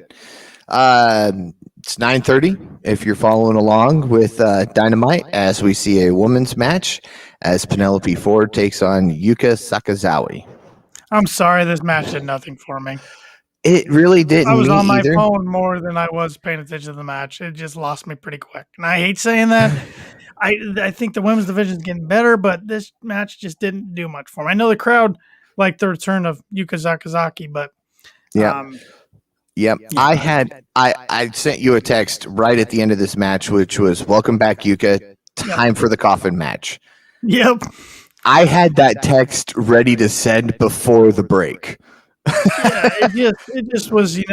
It's 9:30 if you're following along with Dynamite, as we see a women's match as Penelope Ford takes on Yuka Sakazaki. I'm sorry, this match did nothing for me. It really didn't. I was me on my either. phone more than I was paying attention to the match. It just lost me pretty quick. And I hate saying that. I think the women's division is getting better, but this match just didn't do much for me. I know the crowd liked the return of Yuka Sakazaki, but Yeah. Yep. Yeah. I sent you a text right at the end of this match, which was welcome back, Yuka. Time for the coffin match. Yep. I had that text ready to send before the break. Yeah, it just was, we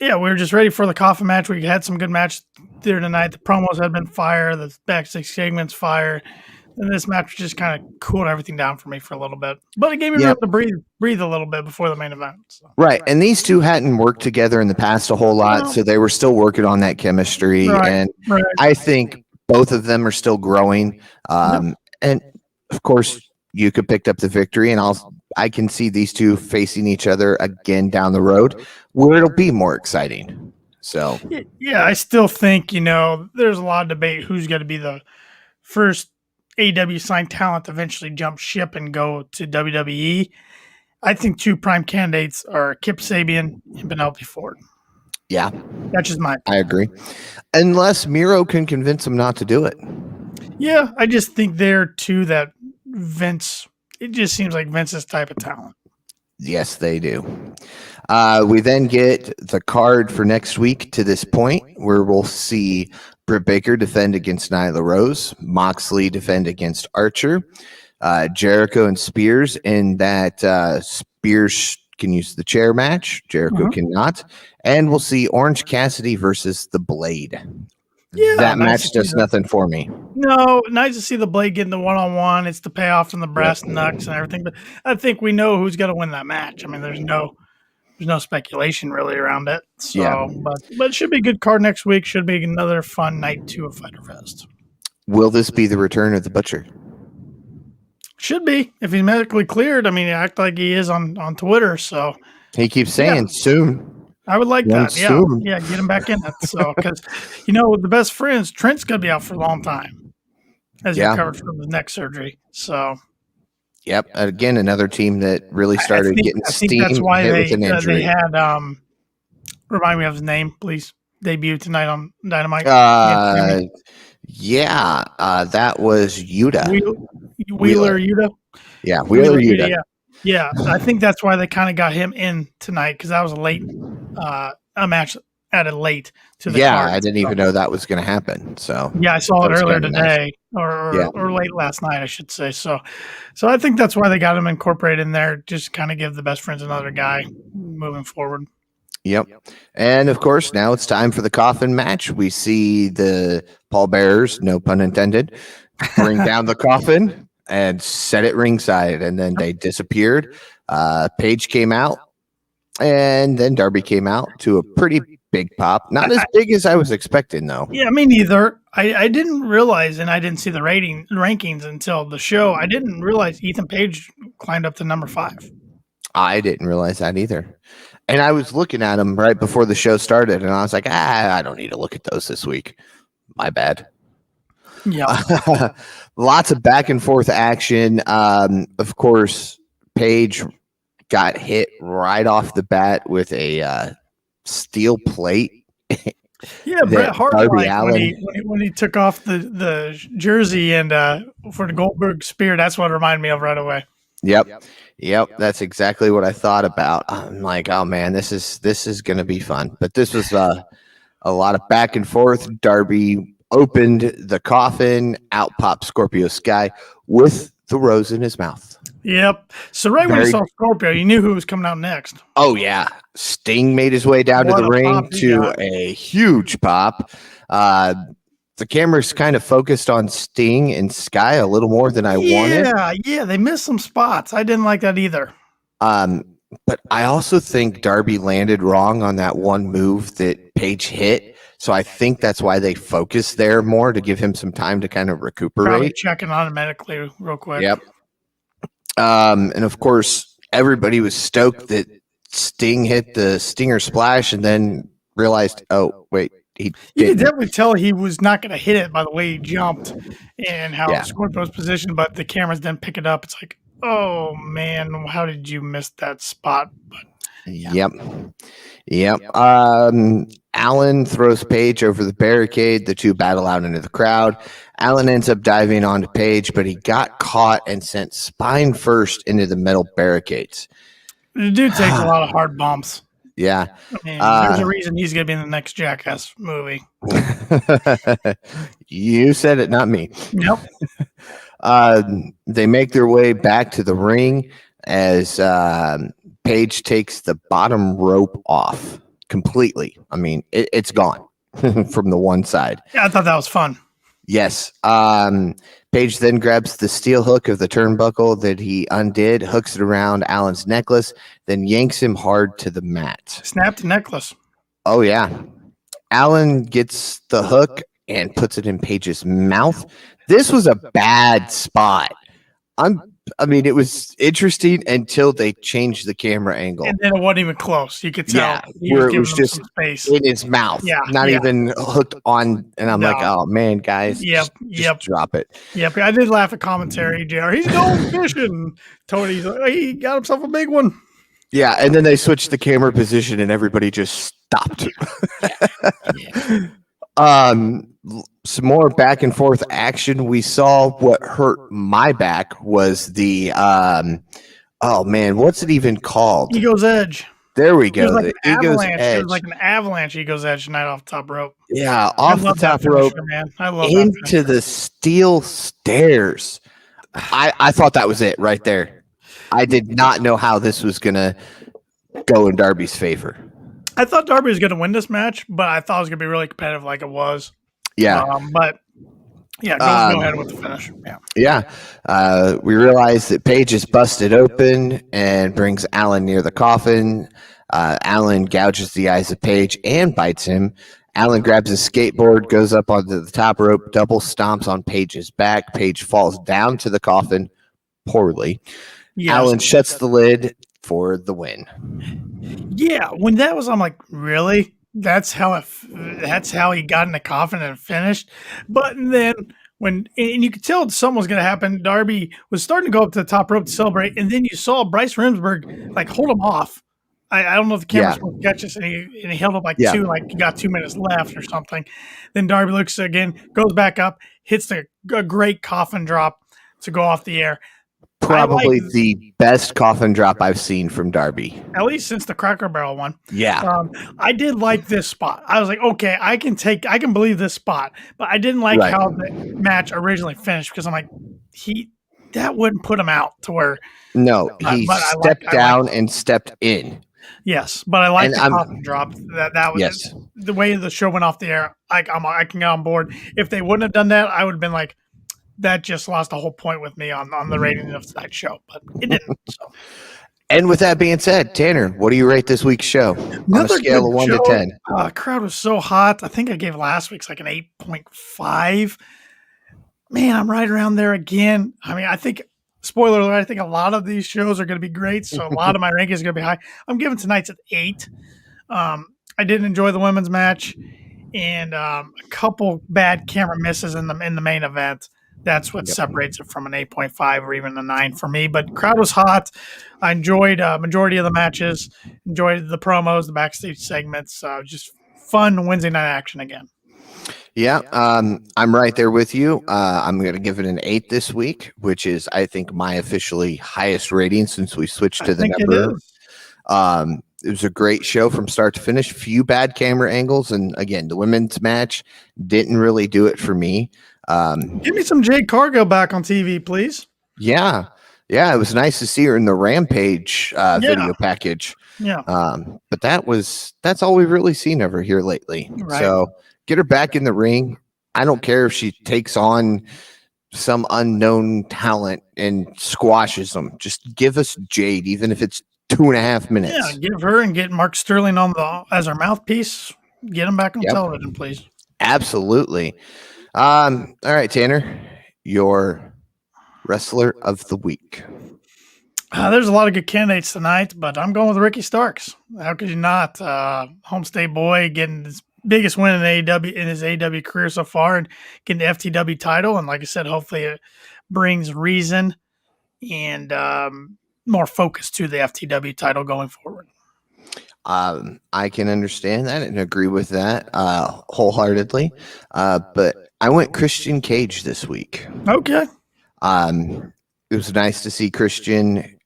were just ready for the coffin match. We had some good matches there tonight. The promos had been fire, the backstage segments fire. And this match just kind of cooled everything down for me for a little bit. But it gave me room to breathe a little bit before the main event. So. Right. And these two hadn't worked together in the past a whole lot, so they were still working on that chemistry. And I think both of them are still growing. And of course, Yuka picked up the victory, and I can see these two facing each other again down the road where it'll be more exciting. So yeah, I still think, there's a lot of debate who's going to be the first AEW signed talent to eventually jump ship and go to WWE. I think two prime candidates are Kip Sabian and Penelope Ford. Yeah. That's just my opinion. I agree. Unless Miro can convince him not to do it. Yeah, I just think they're two that Vince, it just seems like Vince's type of talent. Yes, they do. We then get the card for next week to this point where we'll see Britt Baker defend against Nyla Rose, Moxley defend against Archer, Jericho and Spears in that Spears can use the chair match, Jericho cannot, and we'll see Orange Cassidy versus the Blade. Yeah, that match does nothing for me. No, nice to see the Blade getting the one-on-one. It's the payoff from the brass knucks and everything, but I think we know who's going to win that match. I mean, there's no speculation really around it. So, but it should be a good card next week. Should be another fun night 2 of Fyter Fest. Will this be the return of the Butcher? Should be. If he's medically cleared. I mean, he act like he is on Twitter. So he keeps saying soon. I would like that. Yeah, get him back in it. So, because the best friends, Trent's gonna be out for a long time as he recovered from his neck surgery. So, yep. Again, another team that really started getting steam. That's why with an injury. They had remind me of his name, please. Debut tonight on Dynamite. That was Yuta. Wheeler Yuta. Yeah, Wheeler Yuta. Yeah, I think that's why they kind of got him in tonight because that was a match added late to the card. I didn't even know that was going to happen. So I saw it earlier today or late last night, I should say. So I think that's why they got him incorporated in there, just kind of give the best friends another guy moving forward. Yep. And of course, now it's time for the coffin match. We see the pallbearers, no pun intended, bring down the coffin and set it ringside, and then they disappeared. Paige came out, and then Darby came out to a pretty big pop. Not as big as I was expecting, though. Yeah, me neither. I didn't realize, and I didn't see the rankings until the show. I didn't realize Ethan Page climbed up to number 5. I didn't realize that either. And I was looking at him right before the show started, and I was like, I don't need to look at those this week. My bad. Yeah. Lots of back and forth action. Of course, Paige got hit right off the bat with a steel plate. Yeah, Bret Hart when he took off the jersey and for the Goldberg spear, that's what it reminded me of right away. Yep, that's exactly what I thought about. I'm like, oh man, this is going to be fun. But this was a lot of back and forth. Darby opened the coffin, out popped Scorpio Sky with the rose in his mouth. Yep. So when you saw Scorpio, you knew who was coming out next. Oh yeah, Sting made his way down to the ring to a huge pop. The camera's kind of focused on Sting and Sky a little more than I wanted. Yeah, they missed some spots. I didn't like that either. But I also think Darby landed wrong on that one move that Paige hit. So I think that's why they focused there more to give him some time to kind of recuperate. Probably checking automatically real quick. Yep. And of course, everybody was stoked that Sting hit the Stinger Splash and then realized, oh, wait. You could definitely tell he was not going to hit it by the way he jumped and how Scorpio's positioned, but the cameras didn't pick it up. It's like, oh man, how did you miss that spot? But Yep. Allin throws Paige over the barricade. The two battle out into the crowd. Allin ends up diving onto Paige, but he got caught and sent spine first into the metal barricades. The dude takes a lot of hard bumps. Yeah. I mean, there's a reason he's going to be in the next Jackass movie. You said it, not me. Yep. They make their way back to the ring as Paige takes the bottom rope off completely. I mean, it's gone from the one side. Yeah, I thought that was fun. Yes. Paige then grabs the steel hook of the turnbuckle that he undid, hooks it around Allin's necklace, then yanks him hard to the mat. Snapped the necklace. Oh, yeah. Allin gets the hook and puts it in Paige's mouth. This was a bad spot. It was interesting until they changed the camera angle. And then it wasn't even close. You could tell. Yeah, where it was just space in his mouth. Yeah, not even hooked on. And I'm like, oh, man, guys. Just drop it. Yep. I did laugh at commentary, JR. He's going fishing. Tony's like, he got himself a big one. Yeah, and then they switched the camera position and everybody just stopped. Some more back and forth action. We saw what hurt my back was the what's it even called? Ego's Edge. There we go. Like the Ego's Edge. It was Edge. like an avalanche Ego's Edge tonight off the top rope. Yeah, off the top rope, man. I love into the steel stairs. I thought that was it right there. I did not know how this was gonna go in Darby's favor. I thought Darby was going to win this match, but I thought it was going to be really competitive like it was. Yeah. Go ahead with the finish. Yeah. We realize that Paige is busted open and brings Allin near the coffin. Allin gouges the eyes of Paige and bites him. Allin grabs his skateboard, goes up onto the top rope, double stomps on Paige's back. Paige falls down to the coffin poorly. Yes. Allin shuts the lid for the win. Yeah, when that was, I'm like, really? That's how he got in the coffin and finished. But then and you could tell something was going to happen. Darby was starting to go up to the top rope to celebrate, and then you saw Bryce Remsburg like hold him off. I don't know if the camera's supposed to catch this, and he held up two, like he got 2 minutes left or something. Then Darby looks again, goes back up, hits a great coffin drop to go off the air. Probably the best coffin drop I've seen from Darby. At least since the Cracker Barrel one. Yeah. I did like this spot. I was like, okay, I can believe this spot. But I didn't like how the match originally finished because I'm like, that wouldn't put him out to where. No, he stepped down and stepped in. Yes, but I like the coffin drop. That was the way the show went off the air. I can get on board. If they wouldn't have done that, I would have been like, that just lost the whole point with me on the rating of tonight's show, but it didn't. So. And with that being said, Tanner, what do you rate this week's show on a scale of 1 to 10? Crowd was so hot. I think I gave last week's like an 8.5. Man, I'm right around there again. I mean, I think, spoiler alert, I think a lot of these shows are going to be great, so a lot of my rankings are going to be high. I'm giving tonight's at 8. I did enjoy the women's match and a couple bad camera misses in the main event. That's what separates it from an 8.5 or even a 9 for me. But crowd was hot. I enjoyed majority of the matches. Enjoyed the promos, the backstage segments. Just fun Wednesday night action again. Yeah, I'm right there with you. I'm going to give it an 8 this week, which is, I think, my officially highest rating since we switched to the number. It was a great show from start to finish. Few bad camera angles. And again, the women's match didn't really do it for me. Give me some Jade Cargill back on TV, please. Yeah. It was nice to see her in the Rampage video package. Yeah. But that's all we've really seen of her here lately. Right. So get her back in the ring. I don't care if she takes on some unknown talent and squashes them. Just give us Jade, even if it's 2.5 minutes. Yeah, give her and get Mark Sterling as our mouthpiece. Get him back on television, please. Absolutely. All right, Tanner, your wrestler of the week. There's a lot of good candidates tonight, but I'm going with Ricky Starks. How could you not? Homestay boy getting his biggest win in his AEW career so far and getting the FTW title. And like I said, hopefully it brings reason and more focus to the FTW title going forward. I can understand that and agree with that wholeheartedly. But I went Christian Cage this week. Okay. It was nice to see Christian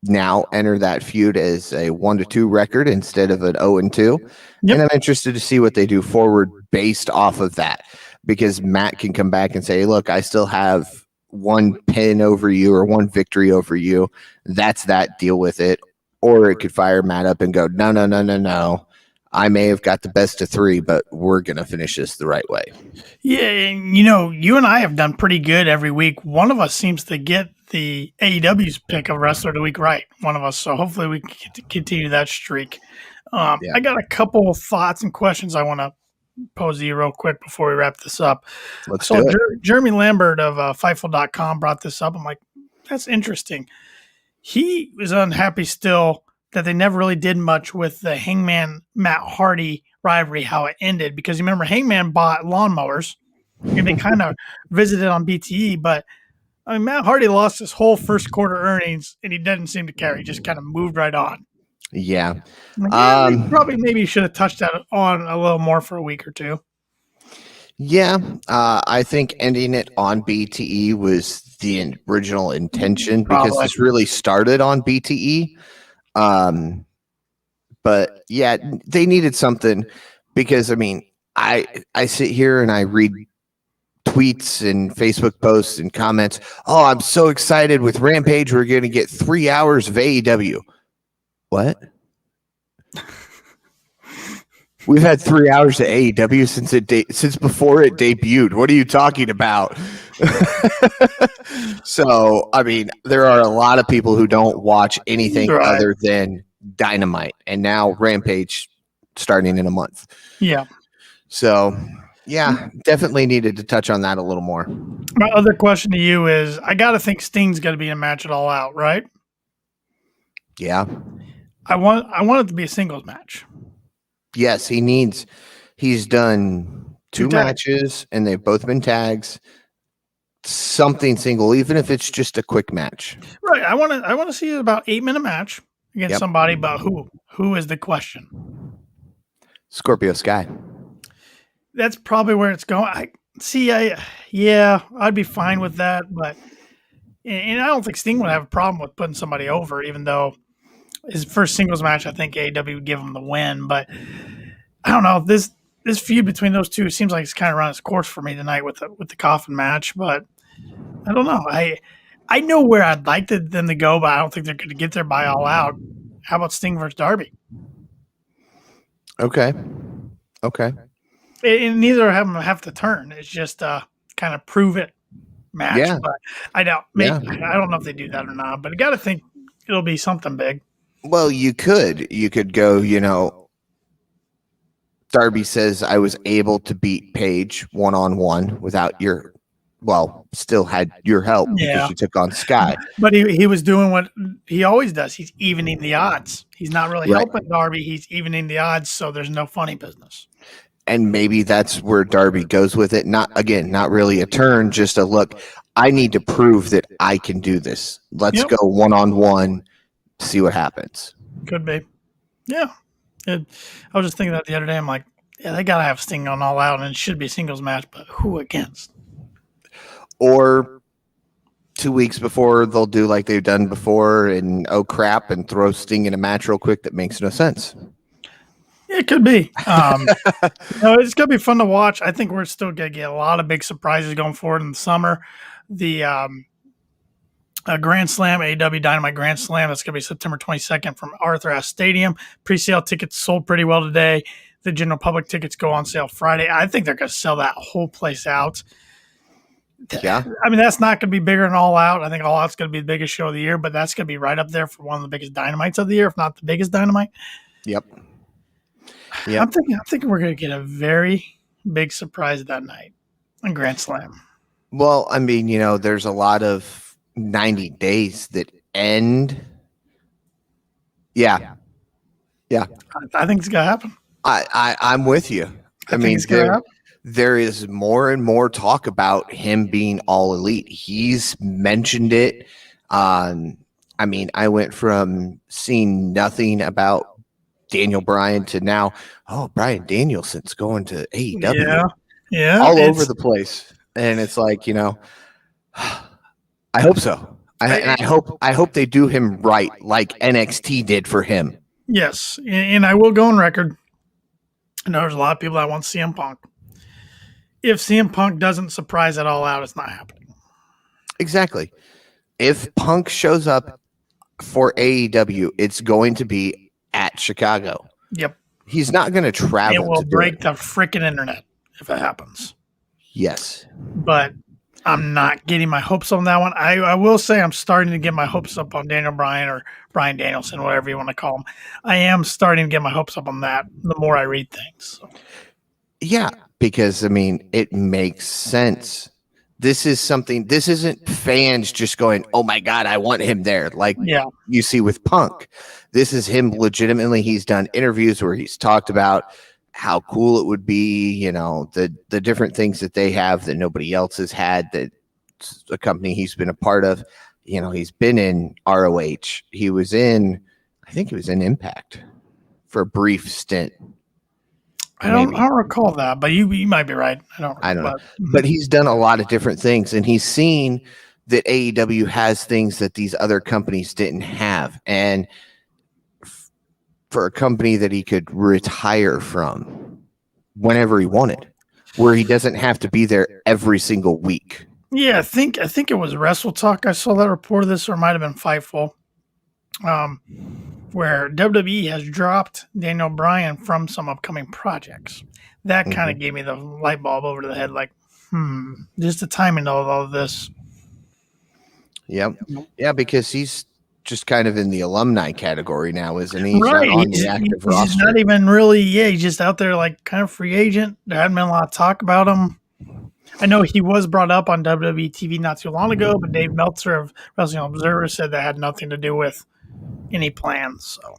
now enter that feud as a 1-2 record instead of an 0-2. Yep. And I'm interested to see what they do forward based off of that, because Matt can come back and say, look, I still have one pin over you or one victory over you. That's that, deal with it. Or it could fire Matt up and go, no. I may have got the best of 3, but we're going to finish this the right way. Yeah, and you and I have done pretty good every week. One of us seems to get the AEW's pick of Wrestler of the Week right. One of us. So hopefully we can continue that streak. I got a couple of thoughts and questions I want to pose to you real quick before we wrap this up. Let's do it. Jeremy Lambert of Fightful.com brought this up. I'm like, that's interesting. He was unhappy still that they never really did much with the Hangman Matt Hardy rivalry, how it ended, because you remember Hangman bought lawnmowers and they kind of visited on BTE, but I mean, Matt Hardy lost his whole first quarter earnings and he didn't seem to care. He just kind of moved right on. Yeah. Probably maybe should have touched that on a little more for a week or two. Yeah. I think ending it on BTE was the original intention, because this really started on BTE. But yeah, they needed something, because I mean, I sit here and I read tweets and Facebook posts and comments. Oh, I'm so excited with Rampage. We're going to get 3 hours of AEW. What? We've had 3 hours of AEW since before it debuted. What are you talking about? So, I mean, there are a lot of people who don't watch anything other than Dynamite, and now Rampage starting in a month. Yeah. So, yeah, definitely needed to touch on that a little more. My other question to you is, I got to think Sting's going to be in a match at All Out, right? Yeah. I want it to be a singles match. Yes, he's done 2 matches and they've both been tags. Something single, even if it's just a quick match. Right. I want to see about 8-minute match against somebody, but who is the question? Scorpio Sky. That's probably where it's going. I'd be fine with that, but and I don't think Sting would have a problem with putting somebody over, even though his first singles match, I think AEW would give him the win. But I don't know. This feud between those two seems like it's kind of run its course for me tonight with the Coffin match. But I don't know. I know where I'd like them to go, but I don't think they're going to get there by All Out. How about Sting versus Darby? Okay. And neither of them have to turn. It's just kind of prove it match. Yeah. But I doubt. I don't know if they do that or not. But I got to think it'll be something big. Well, you could go, Darby says, I was able to beat Paige one-on-one without still had your help because you took on Sky. But he was doing what he always does. He's evening the odds. He's not really helping Darby. He's evening the odds, so there's no funny business. And maybe that's where Darby goes with it. Not really a turn, just a look. I need to prove that I can do this. Let's go one-on-one. See what happens. Could be. Yeah. I was just thinking that the other day. I'm like, they got to have Sting on All Out, and it should be a singles match, but who against? Or 2 weeks before, they'll do like they've done before and crap, and throw Sting in a match real quick that makes no sense. It could be. It's going to be fun to watch. I think we're still going to get a lot of big surprises going forward in the summer. The Grand Slam, AEW Dynamite Grand Slam. That's going to be September 22nd from Arthur Ashe Stadium. Pre-sale tickets sold pretty well today. The general public tickets go on sale Friday. I think they're going to sell that whole place out. Yeah. I mean, that's not going to be bigger than All Out. I think All Out's going to be the biggest show of the year, but that's going to be right up there for one of the biggest Dynamites of the year, if not the biggest Dynamite. Yep. I'm thinking we're going to get a very big surprise that night on Grand Slam. Well, I mean, there's a lot of 90 days that end. Yeah. I think it's gonna happen. I'm with you. I mean, there is more and more talk about him being all elite. He's mentioned it. I mean, I went from seeing nothing about Daniel Bryan to now, Bryan Danielson's going to AEW. Yeah. All over the place. And it's like, I hope so. I hope they do him right, like NXT did for him. Yes, and I will go on record. I know there's a lot of people that want CM Punk. If CM Punk doesn't surprise it all out, it's not happening. Exactly. If Punk shows up for AEW, it's going to be at Chicago. Yep. He's not going to travel. It will break the freaking internet if it happens. Yes. But I'm not getting my hopes on that one. I will say I'm starting to get my hopes up on Daniel Bryan or Bryan Danielson, whatever you want to call him. I am starting to get my hopes up on that the more I read things. So. Yeah, because, it makes sense. This isn't fans just going, oh my God, I want him there. Like you see with Punk. This is him legitimately. He's done interviews where he's talked about how cool it would be, the different things that they have that nobody else has had, that a company he's been a part of. He's been in ROH. I think he was in Impact for a brief stint. I don't recall that, but you might be right. I don't know. But he's done a lot of different things, and he's seen that AEW has things that these other companies didn't have. And for a company that he could retire from whenever he wanted, where he doesn't have to be there every single week. Yeah, I think it was Wrestle Talk. I saw that report of this, or it might have been Fightful, where WWE has dropped Daniel Bryan from some upcoming projects. That kind of gave me the light bulb over the head, like, just the timing of all of this. Yep. Yeah, because he's just kind of in the alumni category now, isn't he? He's right. Not on the active roster. He's not even really, he's just out there like kind of free agent. There hadn't been a lot of talk about him. I know he was brought up on WWE TV not too long ago, but Dave Meltzer of Wrestling Observer said that had nothing to do with any plans. So.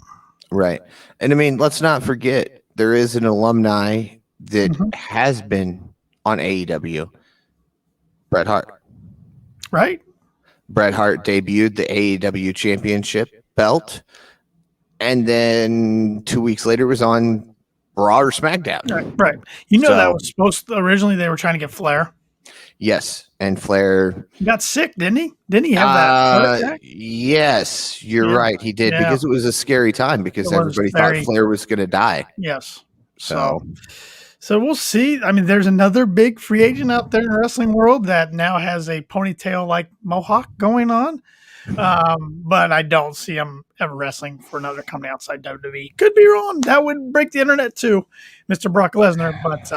Right. And let's not forget, there is an alumni that has been on AEW, Bret Hart. Right. Bret Hart debuted the AEW Championship belt, and then 2 weeks later was on Raw or SmackDown. Right. That was supposed to, originally they were trying to get Flair. Yes, and Flair got sick, didn't he? Didn't he have that? Yes, you're right. He did, because it was a scary time because everybody thought Flair was going to die. Yes. So we'll see. There's another big free agent out there in the wrestling world that now has a ponytail like mohawk going on. But I don't see him ever wrestling for another company outside WWE. Could be wrong. That would break the internet too, Mr. Brock Lesnar. But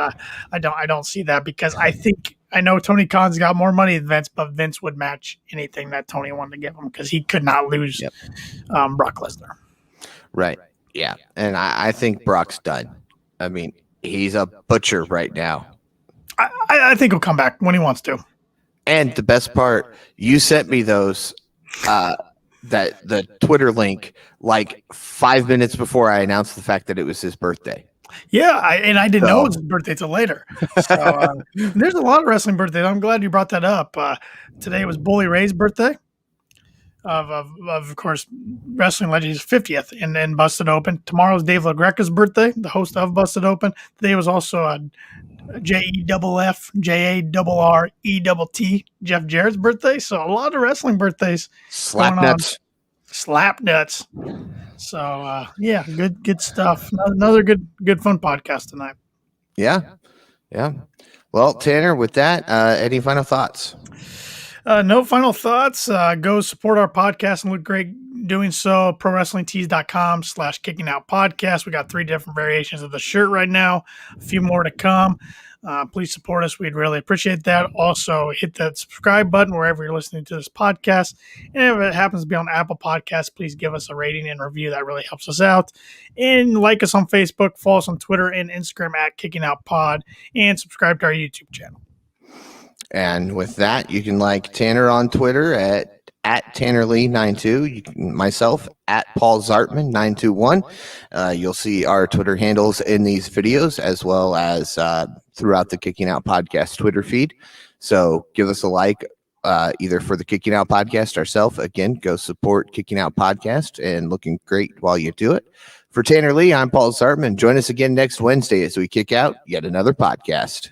I don't see that, because I know Tony Khan's got more money than Vince, but Vince would match anything that Tony wanted to give him, because he could not lose Brock Lesnar. Right. Yeah. And I think Brock's done. He's a butcher right now. I think he'll come back when he wants to. And the best part, you sent me those, the Twitter link, like 5 minutes before I announced the fact that it was his birthday. Yeah, I didn't know it was his birthday till later. So there's a lot of wrestling birthdays. I'm glad you brought that up. Today was Bully Ray's birthday. Of course, wrestling legend, his 50th, and then Busted Open. Tomorrow's Dave LaGreca's birthday, the host of Busted Open. Today was also JEFF, JARRETT, Jeff Jarrett's birthday. So a lot of wrestling birthdays. Slap nuts. So good stuff. Another good fun podcast tonight. Yeah. Well, Tanner, with that, any final thoughts? No final thoughts. Go support our podcast and look great doing so. ProWrestlingTees.com/KickingOutPodcast. We got 3 different variations of the shirt right now. A few more to come. Please support us. We'd really appreciate that. Also, hit that subscribe button wherever you're listening to this podcast. And if it happens to be on Apple Podcasts, please give us a rating and review. That really helps us out. And like us on Facebook, follow us on Twitter and Instagram @KickingOutPod, and subscribe to our YouTube channel. And with that, you can like Tanner on Twitter at TannerLee92. You can myself at Paul Zartman 921. You'll see our Twitter handles in these videos, as well as throughout the Kicking Out Podcast Twitter feed. So give us a like, either for the Kicking Out Podcast ourselves. Again, go support Kicking Out Podcast and looking great while you do it. For Tanner Lee, I'm Paul Sartman. Join us again next Wednesday as we kick out yet another podcast.